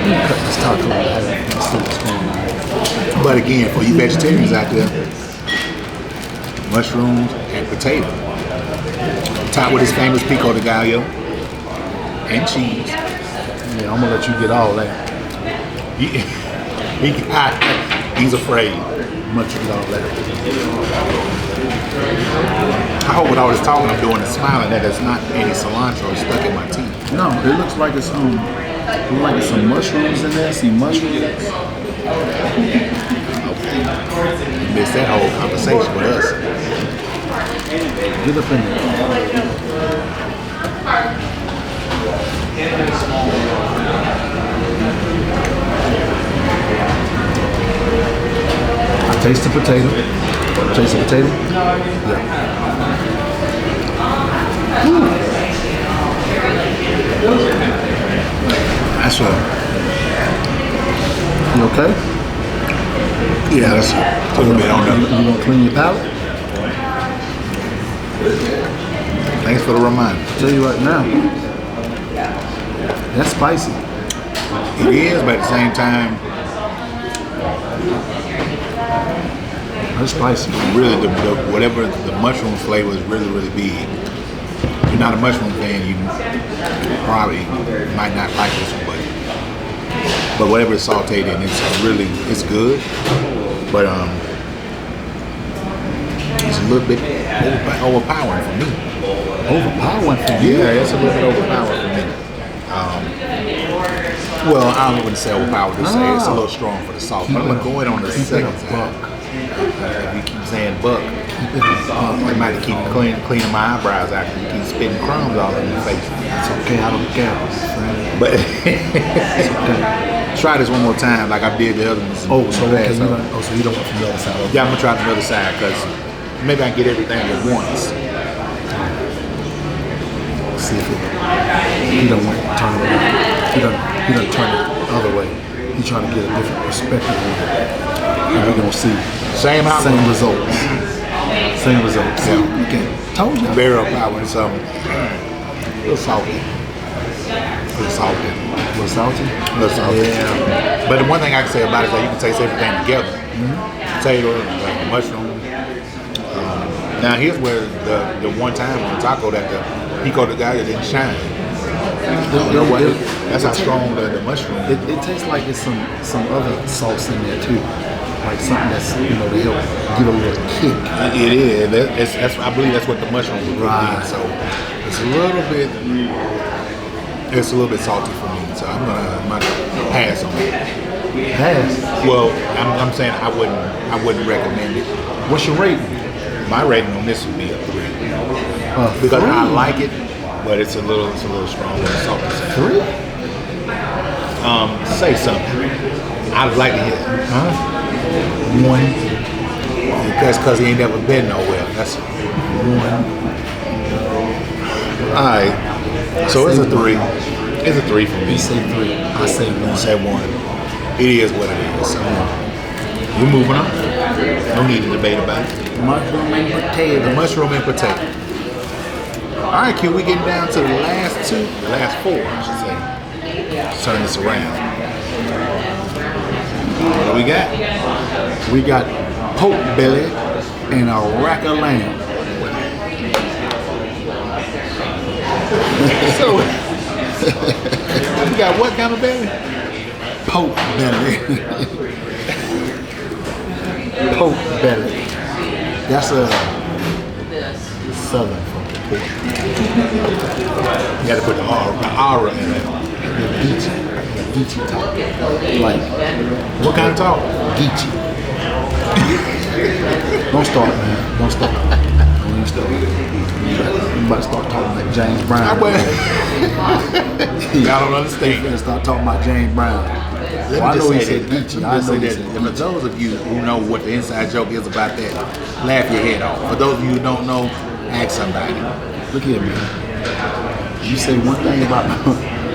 me cut this taco in half and see what's going on. But again, for you vegetarians out there, mushrooms and potato. Topped with his famous pico de gallo and cheese. Yeah, I'm gonna let you get all that. He's afraid. I'm gonna let you get all that. I hope with all this talking I'm doing and smiling that there's not any cilantro stuck in my teeth. No, it looks like it's some mushrooms in there. See mushrooms? Okay. You missed that whole conversation with us. Get up in there. I taste the potato. Taste the potato? Yeah. That's You okay? yeah, that's a little bit on You there. gonna clean your palate? Thanks for the reminder. I'll tell you right now. That's spicy. It is, but at the same time, That's spicy. really whatever the mushroom flavor is really big. If you're not a mushroom fan, you probably might not like this one, but whatever it's sauteed in, it's good. But it's a little bit overpowering for me. Overpowering for you. Yeah, it's a little bit overpowering for me. Well, I wouldn't say overpowered. Just say it's a little strong for the sauce. But I'm gonna go in on the second Keep it a side. buck. If you keep saying buck, I might keep cleaning my eyebrows after you keep spitting crumbs all in your face. It's okay, I don't care, friend. But try this one more time, like I did the other ones. Oh, so okay, so so you don't want from the other side. yeah, I'm gonna try the other side because maybe I can get everything at once. See if he don't want to turn it around. He don't turn it the other way. He's trying to get a different perspective on it. And we're gonna see Same outcome. same results. Same results. Yeah. Okay. Told you. Very overpowering, so a little salty. A little salty. A little salty. A little salty. Yeah. But the one thing I can say about it is that you can taste everything together. Potato, mushroom. Now here's where the one time on taco that pico de gallo didn't shine. That's how strong the mushroom is. It tastes like it's some other sauce in there too, like something that's to help give a little kick. It is. That's I believe that's what the mushroom would bring in. So it's a little bit salty for me. So I'm gonna pass on it. Pass. Well, I'm saying I wouldn't recommend it. What's your rating? My rating on this would be a 3 because I like it, but it's a little strong on the salty side. 3? Say something. I'd like to hear. 1. That's because he ain't never been nowhere. That's 1. All right. So it's a 3. It's a 3 for me. You say 3. I say 1. You say 1. It is what it is. So we're moving on. No need to debate about it. Mushroom and potato. The mushroom and potato. All right, Q. We getting down to the last 4, I should say. Let's turn this around. What do we got? We got pork belly and a rack of lamb. So we got what kind of belly? Pork belly. Pork belly. That's a southern pork. You got to put the aura in it. Geechee talk. Like, What kind of talk? geechee. Don't start, man. Don't start. Don't even start. You about to start talking like James Brown. Y'all don't understand. You start talking about James Brown. Let I me know he just say said that. geechee. Let I me just know say he that. said And for those of you who know what the inside joke is about that, laugh your head off. For those of you who don't know, ask somebody. Look here, man. You say one thing about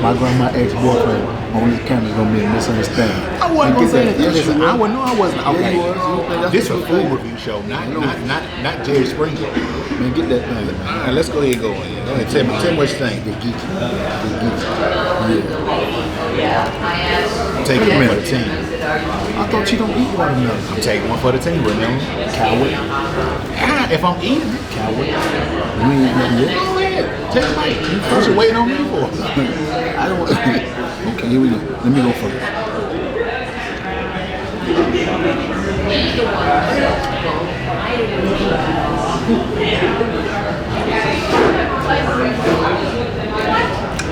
my grandma ex-boyfriend on this camera is gonna be a misunderstanding. I wasn't gonna say that. Yes, Listen, you I will. wasn't. No, I wasn't. Yeah, Okay. you was. That's This is a what food you review show, not Jerry Springer. Man, get that thing, man. All right, let's go ahead and go in. Go ahead, tell me what you think. The geechee. Take one for the team. I thought you don't eat watermelon. I'm taking one for the team, remember? Coward. If I'm eating it, Coward. You ain't eating nothing yet. go ahead. Take a bite. What you waiting on me for? I don't want Okay, here we go. Let me go first.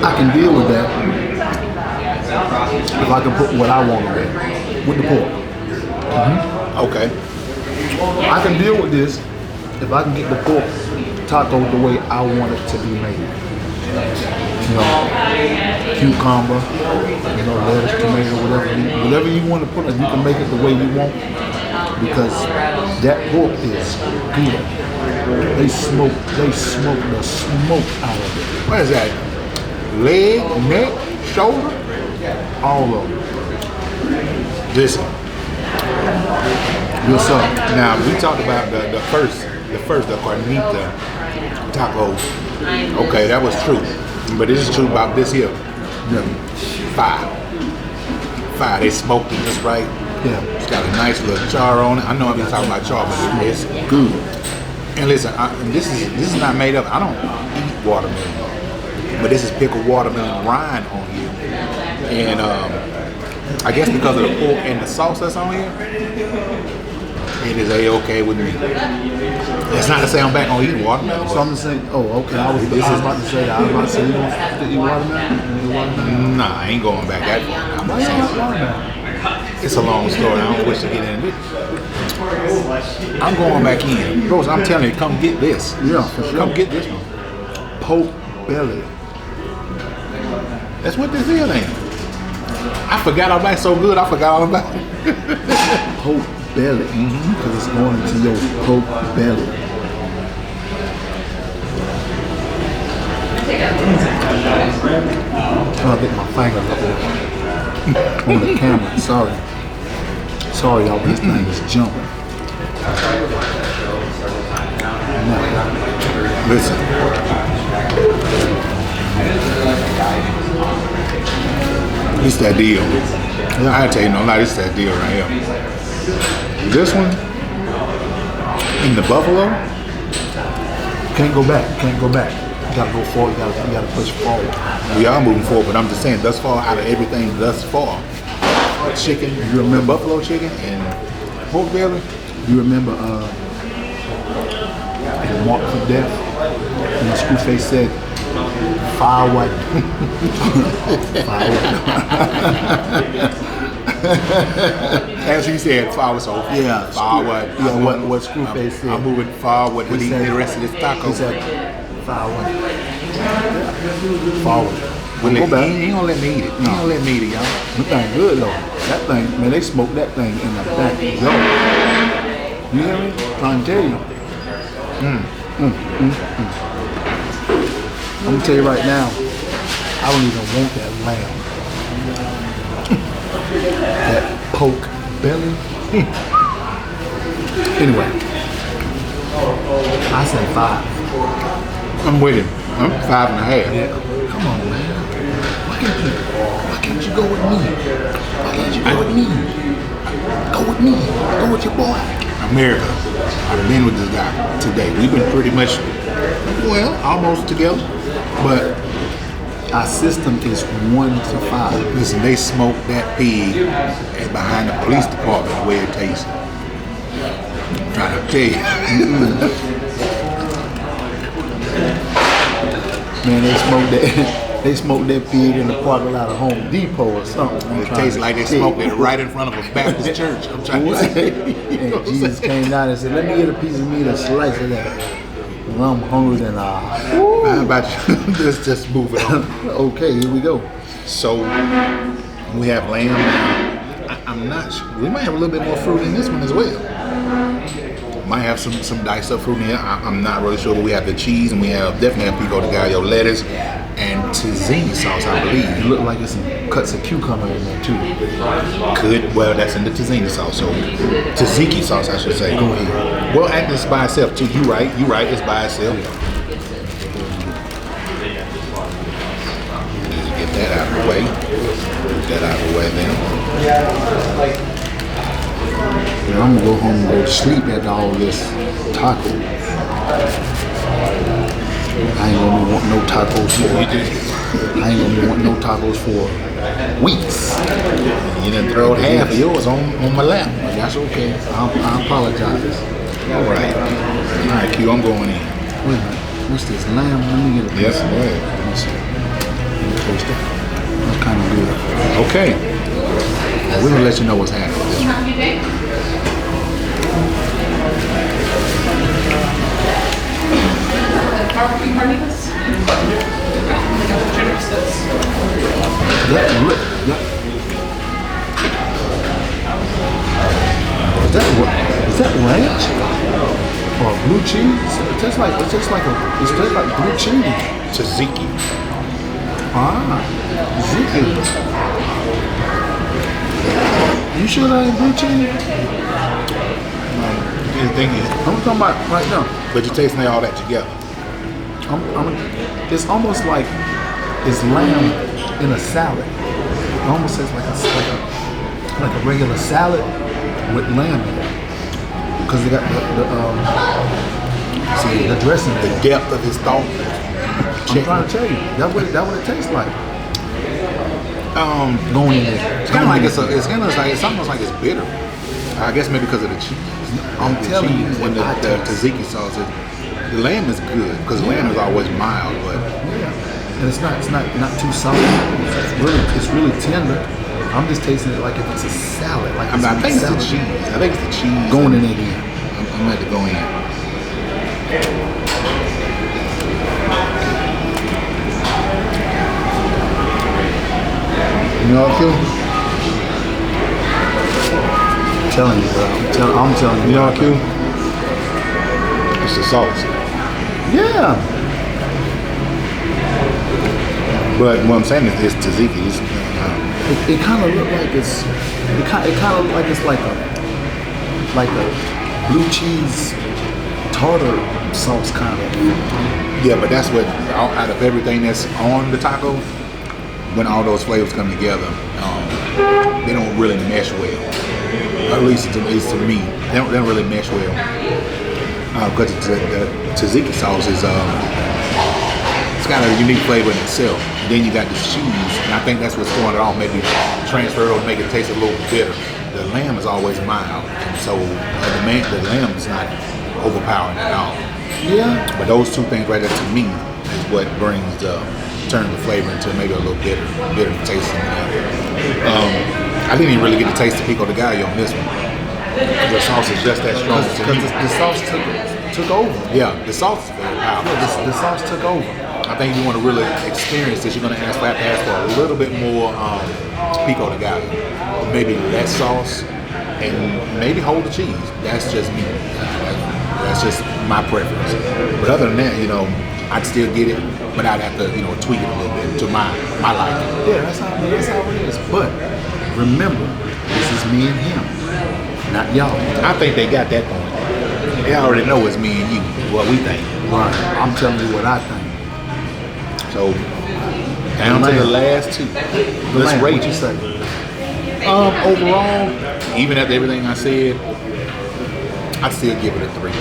I can deal with that if I can put what I want on it with the pork. Okay. I can deal with this if I can get the pork taco the way I want it to be made. Cucumber, lettuce, tomato, whatever you want to put it, you can make it the way you want because that pork is good. They smoke the smoke out of it. What is that? Leg, neck, shoulder? All of them. Listen. Yes, sir. Now we talked about the carnita tacos. Okay, that was true. But this is true about this here. Yeah. 5. They smoked it just right. Yeah. It's got a nice little char on it. I know I've been talking about char, but it's Good. And listen, this is not made up. I don't eat watermelon, but this is pickled watermelon rind on here. And I guess because of the pork and the sauce that's on here, it is a-okay with me. It's not to say I'm back on eating watermelon. So I'm just saying, okay, I was about to say, you don't eat watermelon? You eat watermelon? Nah, I ain't going back that far. I'm Why just you don't eat saying, watermelon? it's a long story. I don't wish to get into it. I'm going back in. Bros, I'm telling you, come get this. Yeah, for sure. Come get this one. Pork belly. That's what this is, ain't it? I forgot all about it so good, I forgot all about it. Pork belly. Because it's going into your pork belly. I'll get my finger up on the camera. Sorry, y'all, but this thing is jumping. Listen. It's that deal. I tell you no lie, it's that deal right here. This one in the buffalo, Can't go back. You gotta go forward. You gotta push forward. We are moving forward, but I'm just saying, thus far, out of everything thus far, chicken, You remember- buffalo chicken and pork belly. You remember in Mark for Death, when Screwface said, "Fire what?" Fire As he said, forward, so Yeah, forward. yeah, what Screwface said. I'm moving forward with He eating said- the rest of this taco. He said, "Fire what?" Forward. Well, Go he back. ain't gonna let me eat it. He ain't gonna let me eat it, y'all. That thing good though. That thing, man, they smoked that thing in the back. Yo, you hear me? Trying to tell you. I'm gonna tell you right now, I don't even want that lamb. That poke belly. Anyway, I say 5. I'm with him. I'm 5.5. Come on, man. Why can't you go with me? Why can't you go with me? Go with me. Go with your boy. America. I've been with this guy today. We've been pretty much, well, almost together. But Our system is 1 to 5. listen, they smoked that pig and behind the police department the way it tastes. I'm trying to tell you. Man, they smoked that pig in the parking lot of Home Depot or something. I'm It trying tastes to like they tell you. smoked it right in front of a Baptist church. I'm trying to say. And Jesus came down and said, "Let me get a piece of meat, a slice of that." Well, I'm hungry than How about you? Let's just move it on. Okay, here we go. So we have lamb now. I'm not sure. We might have a little bit more fruit in this one as well. Might have some diced up fruit in here. I'm not really sure, but we have the cheese and we have definitely have pico de gallo lettuce and tzatziki sauce, I It believe. looked like it's some cuts of cucumber in there too. Well, that's in the tzatziki sauce, so tzatziki sauce, I should say. Go ahead. Well, and it's by itself too. You right, it's by itself. Get that out of the way. Get that out of the way then. And I'm gonna go home and go to sleep after all this taco. I ain't gonna want no tacos for. I ain't gonna want no tacos for weeks. You done throw half of yours on my lap. But that's okay. I apologize. All right. All right, Q, I'm going in. Wait a minute. What's this lamb? Let me get a piece. Yes, go ahead. Let me see. Let me taste it. That's kind of good. Okay. We're gonna let you know what's happening. Barbecue carnitas? That, is that ranch or blue cheese? It tastes like blue cheese. Tzatziki. Ziki. You sure that ain't blue cheese? Anything is, I'm talking about right now. but you're tasting all that together. It's almost like it's lamb in a salad. It almost tastes like a regular salad with lamb in it. Because they got the dressing. The depth of his thought. I'm trying to tell you, that's what it tastes like. Going in there. It's kind of like it's almost like it's bitter. I guess maybe because of the cheese. I'm telling you, when the I taste- tzatziki sauce, the lamb is good because lamb is always mild, but And it's not too salty. It's really tender. I'm just tasting it like if it's a salad. Like I think it's the salad. cheese. I think it's the cheese. Going in there again. I'm gonna have to go in. You know what, Q? I'm telling you, bro. I'm telling you. You know what, Q? It's the sauce. Yeah. But what I'm saying is it's tzatziki. It kind of look like it's. It kind of look like it's like a blue cheese tartar sauce kind of. Yeah, but that's what out of everything that's on the taco, when all those flavors come together, they don't really mesh well. At least to me, they don't really mesh well. Because the tzatziki sauce is got a unique flavor in itself. And then you got this cheese, and I think that's what's going on. Maybe transfer or make it taste a little bitter. The lamb is always mild, so the lamb is not overpowering at all. Yeah. But those two things right there to me is what turns the flavor into maybe a little bitter taste in there. I didn't even really get to taste the pico de gallo on this one. The sauce is just that strong to me. Because the sauce took over. Yeah, the sauce is very powerful. Yeah, the sauce took over. I think if you want to really experience this, you're going to have to ask for a little bit more pico de gallo. Maybe less sauce and maybe hold the cheese. That's just me. That's just my preference. But other than that, I'd still get it, but I'd have to, tweak it a little bit to my liking. Yeah, that's how it is. But remember, this is me and him, not y'all. I think they got that point. They already know it's me and you, what we think. Right. I'm telling you what I think. So, down to the last two. Let's rate what you it. say? Overall, even after everything I said, I'd still give it a 3.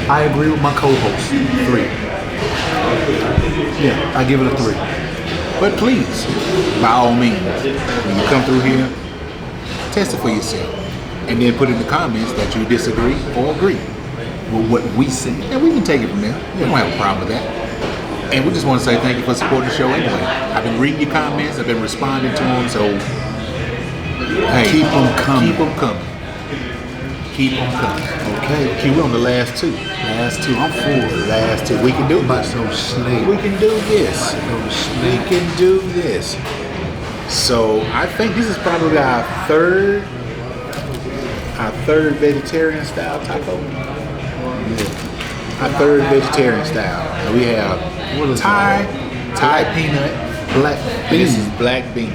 I agree with my co-host. 3. Yeah, I give it a 3. But please, by all means, when you come through here, test it for yourself. And then put in the comments that you disagree or agree with what we say. And we can take it from there. We don't have a problem with that. And we just want to say thank you for supporting the show anyway. I've been reading your comments. I've been responding to them. So, hey, keep them coming. Keep them coming. Keep them coming. Okay. We're on the last 2. Last 2. I'm full. Last 2. We can do About this. no slave. We can do this. We can do this. So I think this is probably our third vegetarian style taco. Our third vegetarian style. We have Thai peanut, black bean. This is black bean.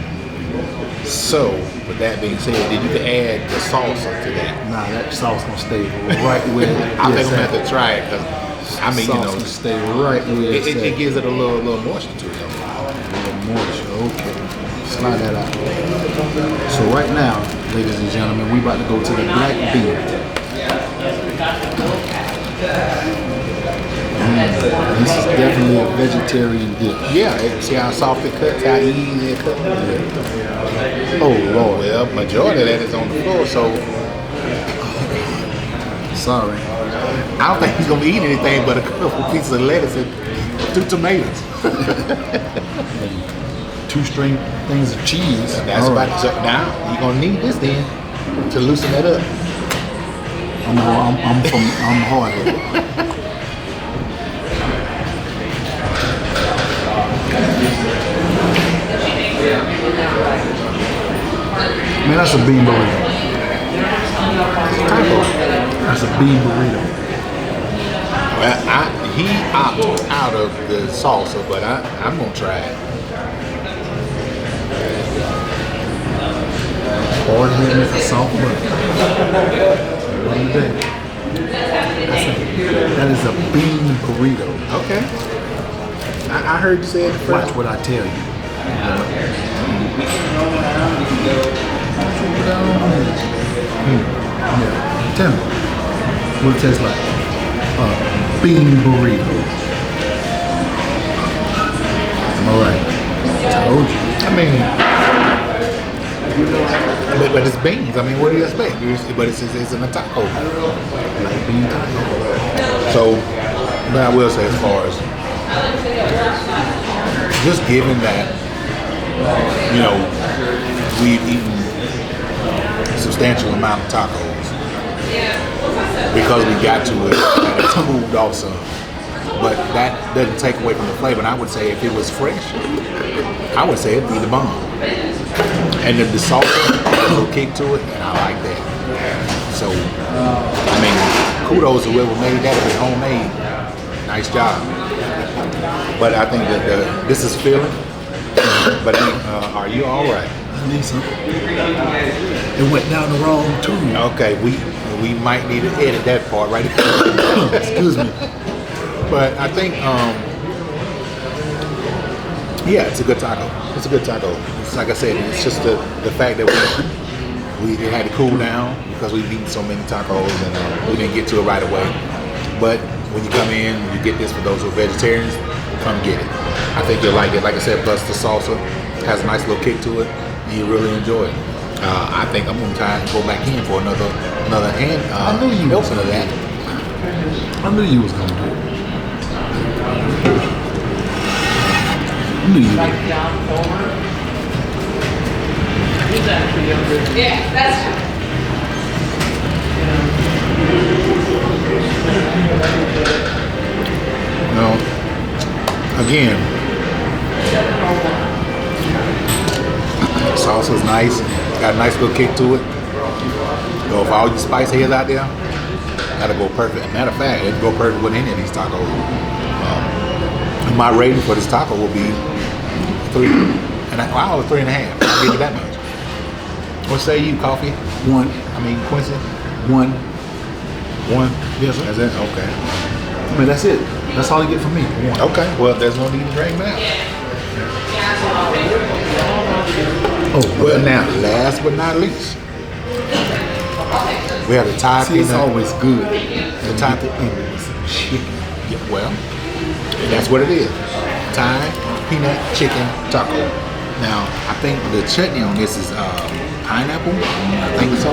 So, with that being said, then you can add the salsa to that. Nah, that sauce gonna stay right where I think I'm gonna have to try it because sauce gonna stay right where it gives it a little moisture to it. A little moisture. Okay, slide that out. So right now, ladies and gentlemen, we about to go to the black bean. This is definitely a vegetarian dish. Yeah, see how soft it cuts, how easy it cuts. Oh Lord. Well, majority of that is on the floor, so Sorry. I don't think he's gonna eat anything but a couple pieces of lettuce and 2 tomatoes. 2 string things of cheese. That's All about right. it. Now you're gonna need this then to loosen that up. I'm hard. Man, that's a bean burrito. That's a bean burrito. Well, he opted out of the salsa, but I'm gonna try it. Hard headed for soft butter. One day. That is a bean burrito. Okay. I heard you say it first. Watch what I tell you. Yeah. Tell me. What it tastes like? Bean burrito. Am I right? Told you. I mean, but it's beans. I mean, what do you expect? But it's in a taco. Like bean taco. So, but I will say as far as just given that, we've eaten a substantial amount of tacos because we got to it and it's cooled off some. But that doesn't take away from the flavor. And I would say if it was fresh, I would say it'd be the bomb. And the salsa has a little kick to it, and I like that. So, I mean, kudos to whoever made that. If it's homemade, nice job. But I think that this is filling. But are you all right? I need some. It went down the wrong tube. Okay, we might need to edit that part right there. Excuse me. But I think, yeah, it's a good taco. It's a good taco. It's like I said, it's just the fact that we had to cool down because we've eaten so many tacos and we didn't get to it right away. But when you come in, when you get this for those who are vegetarians, come get it. I think you'll like it. Like I said, plus the salsa has a nice little kick to it, and you really enjoy it. I think I'm gonna try and go back in for another hand. I knew you was open of that. I knew you was gonna do it. I knew you would. Yeah, that's true. No. Again, salsa's nice. It's got a nice little kick to it. So for all you spice heads out there, that'll go perfect. Matter of fact, it'll go perfect with any of these tacos. My rating for this taco will be 3. And I was 3.5. I'll give you that much. What say you, Coffee? 1. Quincy? 1. 1? Yes, sir. That's it? Okay. I mean, that's it. That's all you get from me. 1. Okay. Well, there's no need to drink now. Oh, Well, now, last but not least, we have the Thai see, it's peanut. always good. The Thai Chicken. Yeah, well, that's what it is. Thai peanut chicken taco. Now, I think the chutney on this is pineapple. I think so.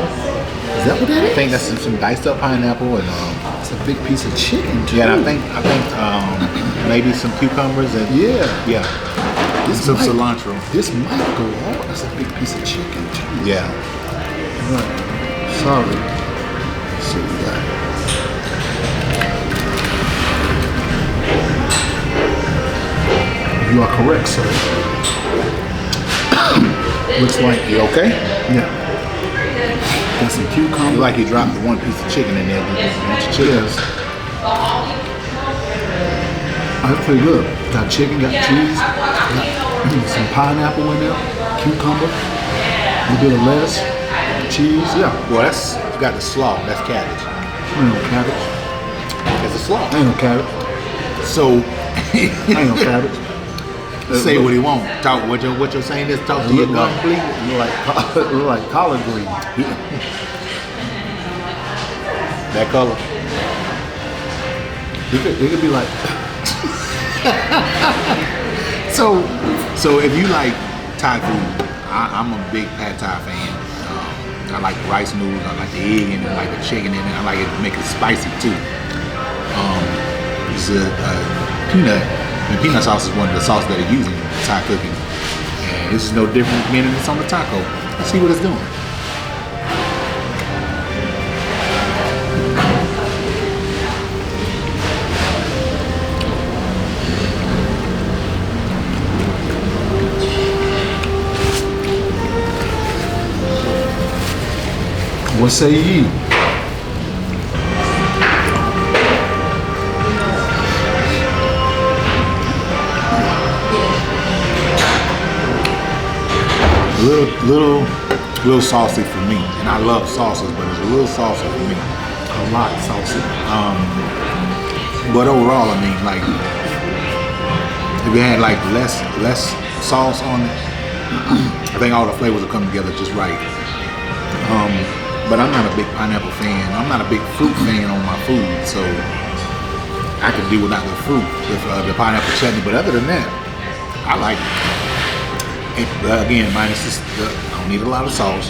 Is that what that I is? think that's some diced up pineapple and It's a big piece of chicken, too. yeah, and I think maybe some cucumbers and Yeah. some cilantro. This might go on. That's a big piece of chicken, too. Yeah. Right. Sorry. Let's see what we got. You are correct, sir. Looks like You okay? yeah. Got some You cucumber. like you dropped the one piece of chicken in there. Bunch of chickens. That's pretty good. Got chicken, got cheese, got some pineapple in there, cucumber, a little bit of lettuce, cheese. Yeah, Well, that's you got the slaw. That's cabbage. ain't no cabbage. It's a slaw. Ain't no cabbage. So Ain't no cabbage. say what he want. Talk what you're saying is talk to your gum, please. Look like collard green. That color. It could be like So if you like Thai food, I'm a big pad Thai fan. I like the rice noodles, I like the egg in it, I like the chicken in it, I like it to make it spicy too. It's a peanut, and peanut sauce is one of the sauces that are used in Thai cooking. And this is no different than it's on the taco. Let's see what it's doing. what say ye? Little saucy for me, and I love sauces, but it's a little saucy for me. A lot saucy. But overall, I mean, like, if you had like less sauce on it, I think all the flavors will come together just right. But I'm not a big pineapple fan. I'm not a big fruit fan on my food, so I can do without the fruit with the pineapple chutney. But other than that, I like it. Again, minus this, I don't need a lot of sauce.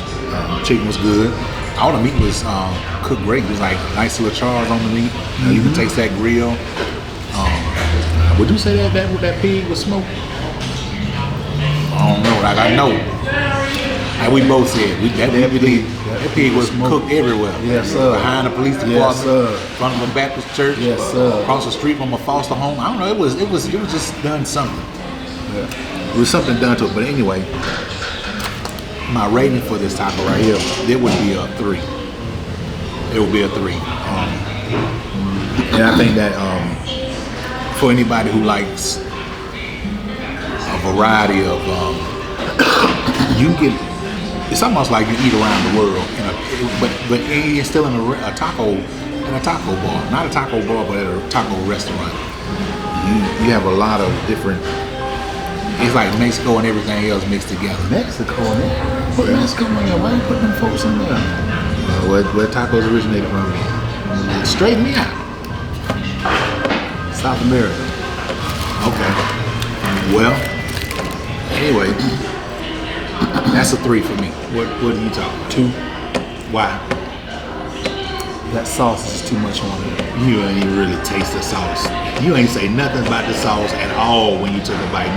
Chicken was good. All the meat was cooked great. It was like nice little chars on the meat. You can taste that grill. Would you say that pig was smoked? I don't know. Like I know. Like we both said, that pig was cooked everywhere. Yes, sir. Behind the police department, Yes, sir. in front of a Baptist church, Yes, sir. across the street from a foster home. I don't know. It was just done something. Yeah. It was something done to it. But anyway, my rating for this taco right here, it would be a 3. It would be a 3. And I think that for anybody who likes a variety of, you get, it's almost like you eat around the world, but it's still in a taco bar, not a taco bar, but at a taco restaurant. You have a lot of different. It's like Mexico and everything else mixed together. Mexico in it. Put Mexico in there. Why you putting them folks in there? Where tacos originated from? Straighten me out. South America. Okay. Well, anyway, that's a 3 for me. What are you talking? 2. Why? That sauce is too much on it. You ain't even really taste the sauce. You ain't say nothing about the sauce at all when you took a bite.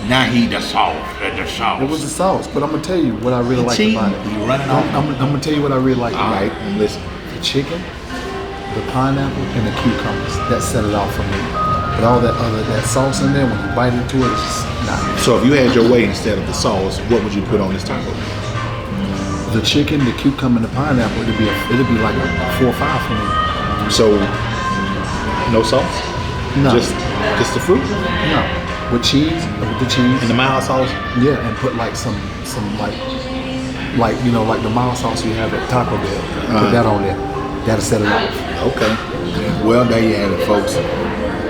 Now he the sauce. The sauce. It was the sauce, but I'm gonna tell you what I really like about it. You running off. I'm gonna tell you what I really like All about right, it. and listen. The chicken, the pineapple, and the cucumbers. That set it off for me. But all that sauce in there, when you bite into it, it's just not. So if you had your way instead of the sauce, what would you put on this taco? The chicken, the cucumber, and the pineapple, it'd be like a 4 or 5 for me. So no sauce? No. Just the fruit? No. With the cheese. And the mild sauce? Yeah, and put like some like you know, like the mild sauce you have at Taco Bell. Put that on there. That'll set it off. Okay. Well, there you have it, folks.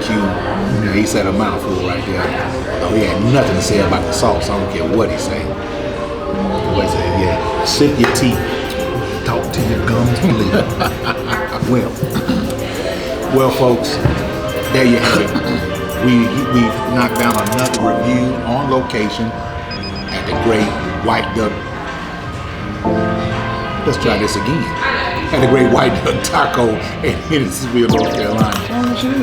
Q, he said a mouthful right there. Oh, he had nothing to say about the sauce. I don't care what he said. What he said, yeah. Sip your tea. Talk to your gums, please. Well, folks, there you have it. We knocked down another review on location at the Great White Duck. Let's try this again. At the Great White Duck Taco in Hendersonville, North Carolina,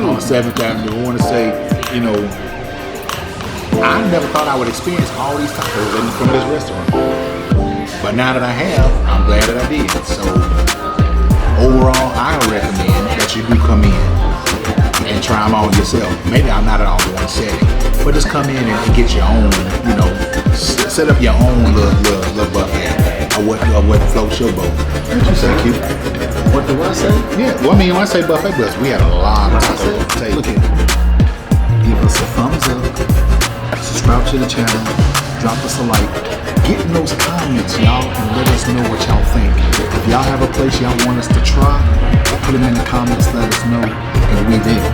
on 7th Avenue. I want to say, you know, I never thought I would experience all these tacos from this restaurant. But now that I have, I'm glad that I did. So overall, I recommend that you do come in and try them all yourself. Maybe I'm not at all one setting, but just come in and get your own, you know, set up your own little buffet or what floats your boat. What you say, Q? What do I say? Yeah, well, I mean, when I say buffet, but we had a lot of tacos on the table. Look at it. Give us a thumbs up. Subscribe to the channel. Drop us a like. Get in those comments, y'all, and let us know what y'all think. If y'all have a place y'all want us to try, put them in the comments, let us know, and we there.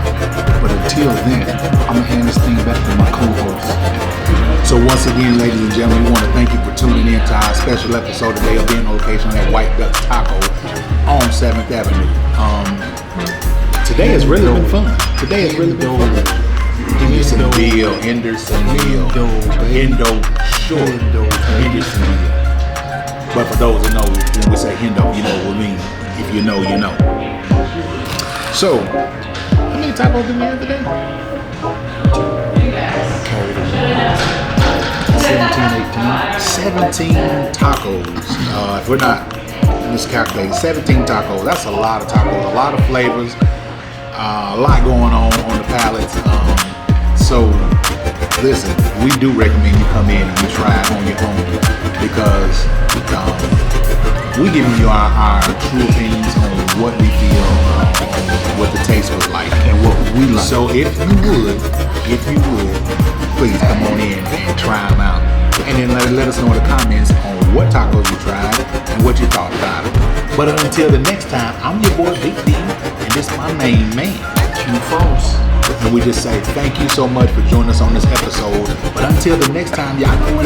But until then, I'm gonna hand this thing back to my co-host. So once again, ladies and gentlemen, we want to thank you for tuning in to our special episode today of being on location at White Duck Taco on 7th Avenue. Today has really been fun. Today has really been fun. Hendersonville. But for those that know, when we say Hendo, you know what we mean. If you know, you know. So, how many tacos did we have today? 17 tacos. If we're not miscalculating, 17 tacos. That's a lot of tacos, a lot of flavors, a lot going on the palates. So, listen, we do recommend you come in and you try it on your own because we giving you our true opinions on what we feel, what the taste was like, and what we like. So if you would, please come on in and try them out. And then let us know in the comments on what tacos you tried and what you thought about it. But until the next time, I'm your boy Big D, and this is my main man, Q False. And we just say thank you so much for joining us on this episode. But until the next time, y'all know